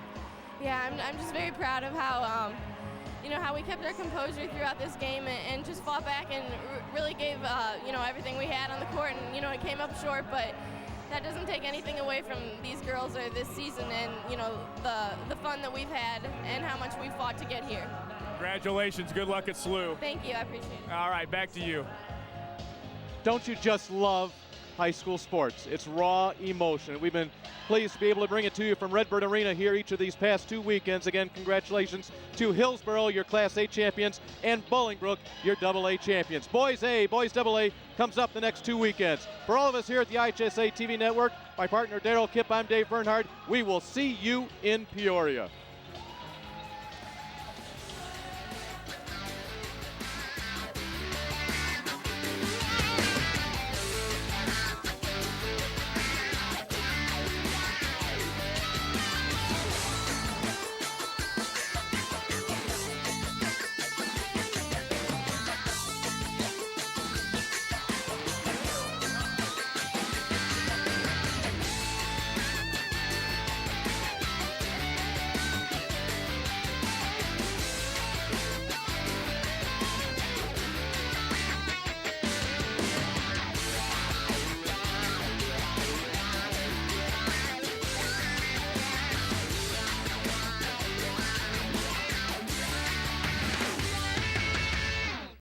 Yeah, I'm just very proud of how, how we kept our composure throughout this game and just fought back and really gave, everything we had on the court, and, it came up short, but that doesn't take anything away from these girls or this season and, the fun that we've had and how much we fought to get here. Congratulations. Good luck at SLU. Thank you. I appreciate it. All right, back to you. Don't you just love high school sports? It's raw emotion. We've been pleased to be able to bring it to you from Redbird Arena here each of these past 2 weekends. Again, congratulations to Hillsborough, your Class A champions, and Bolingbrook, your AA champions. Boys A, Boys AA comes up the next 2 weekends. For all of us here at the IHSA TV network, my partner Daryl Kipp, I'm Dave Bernhardt. We will see you in Peoria.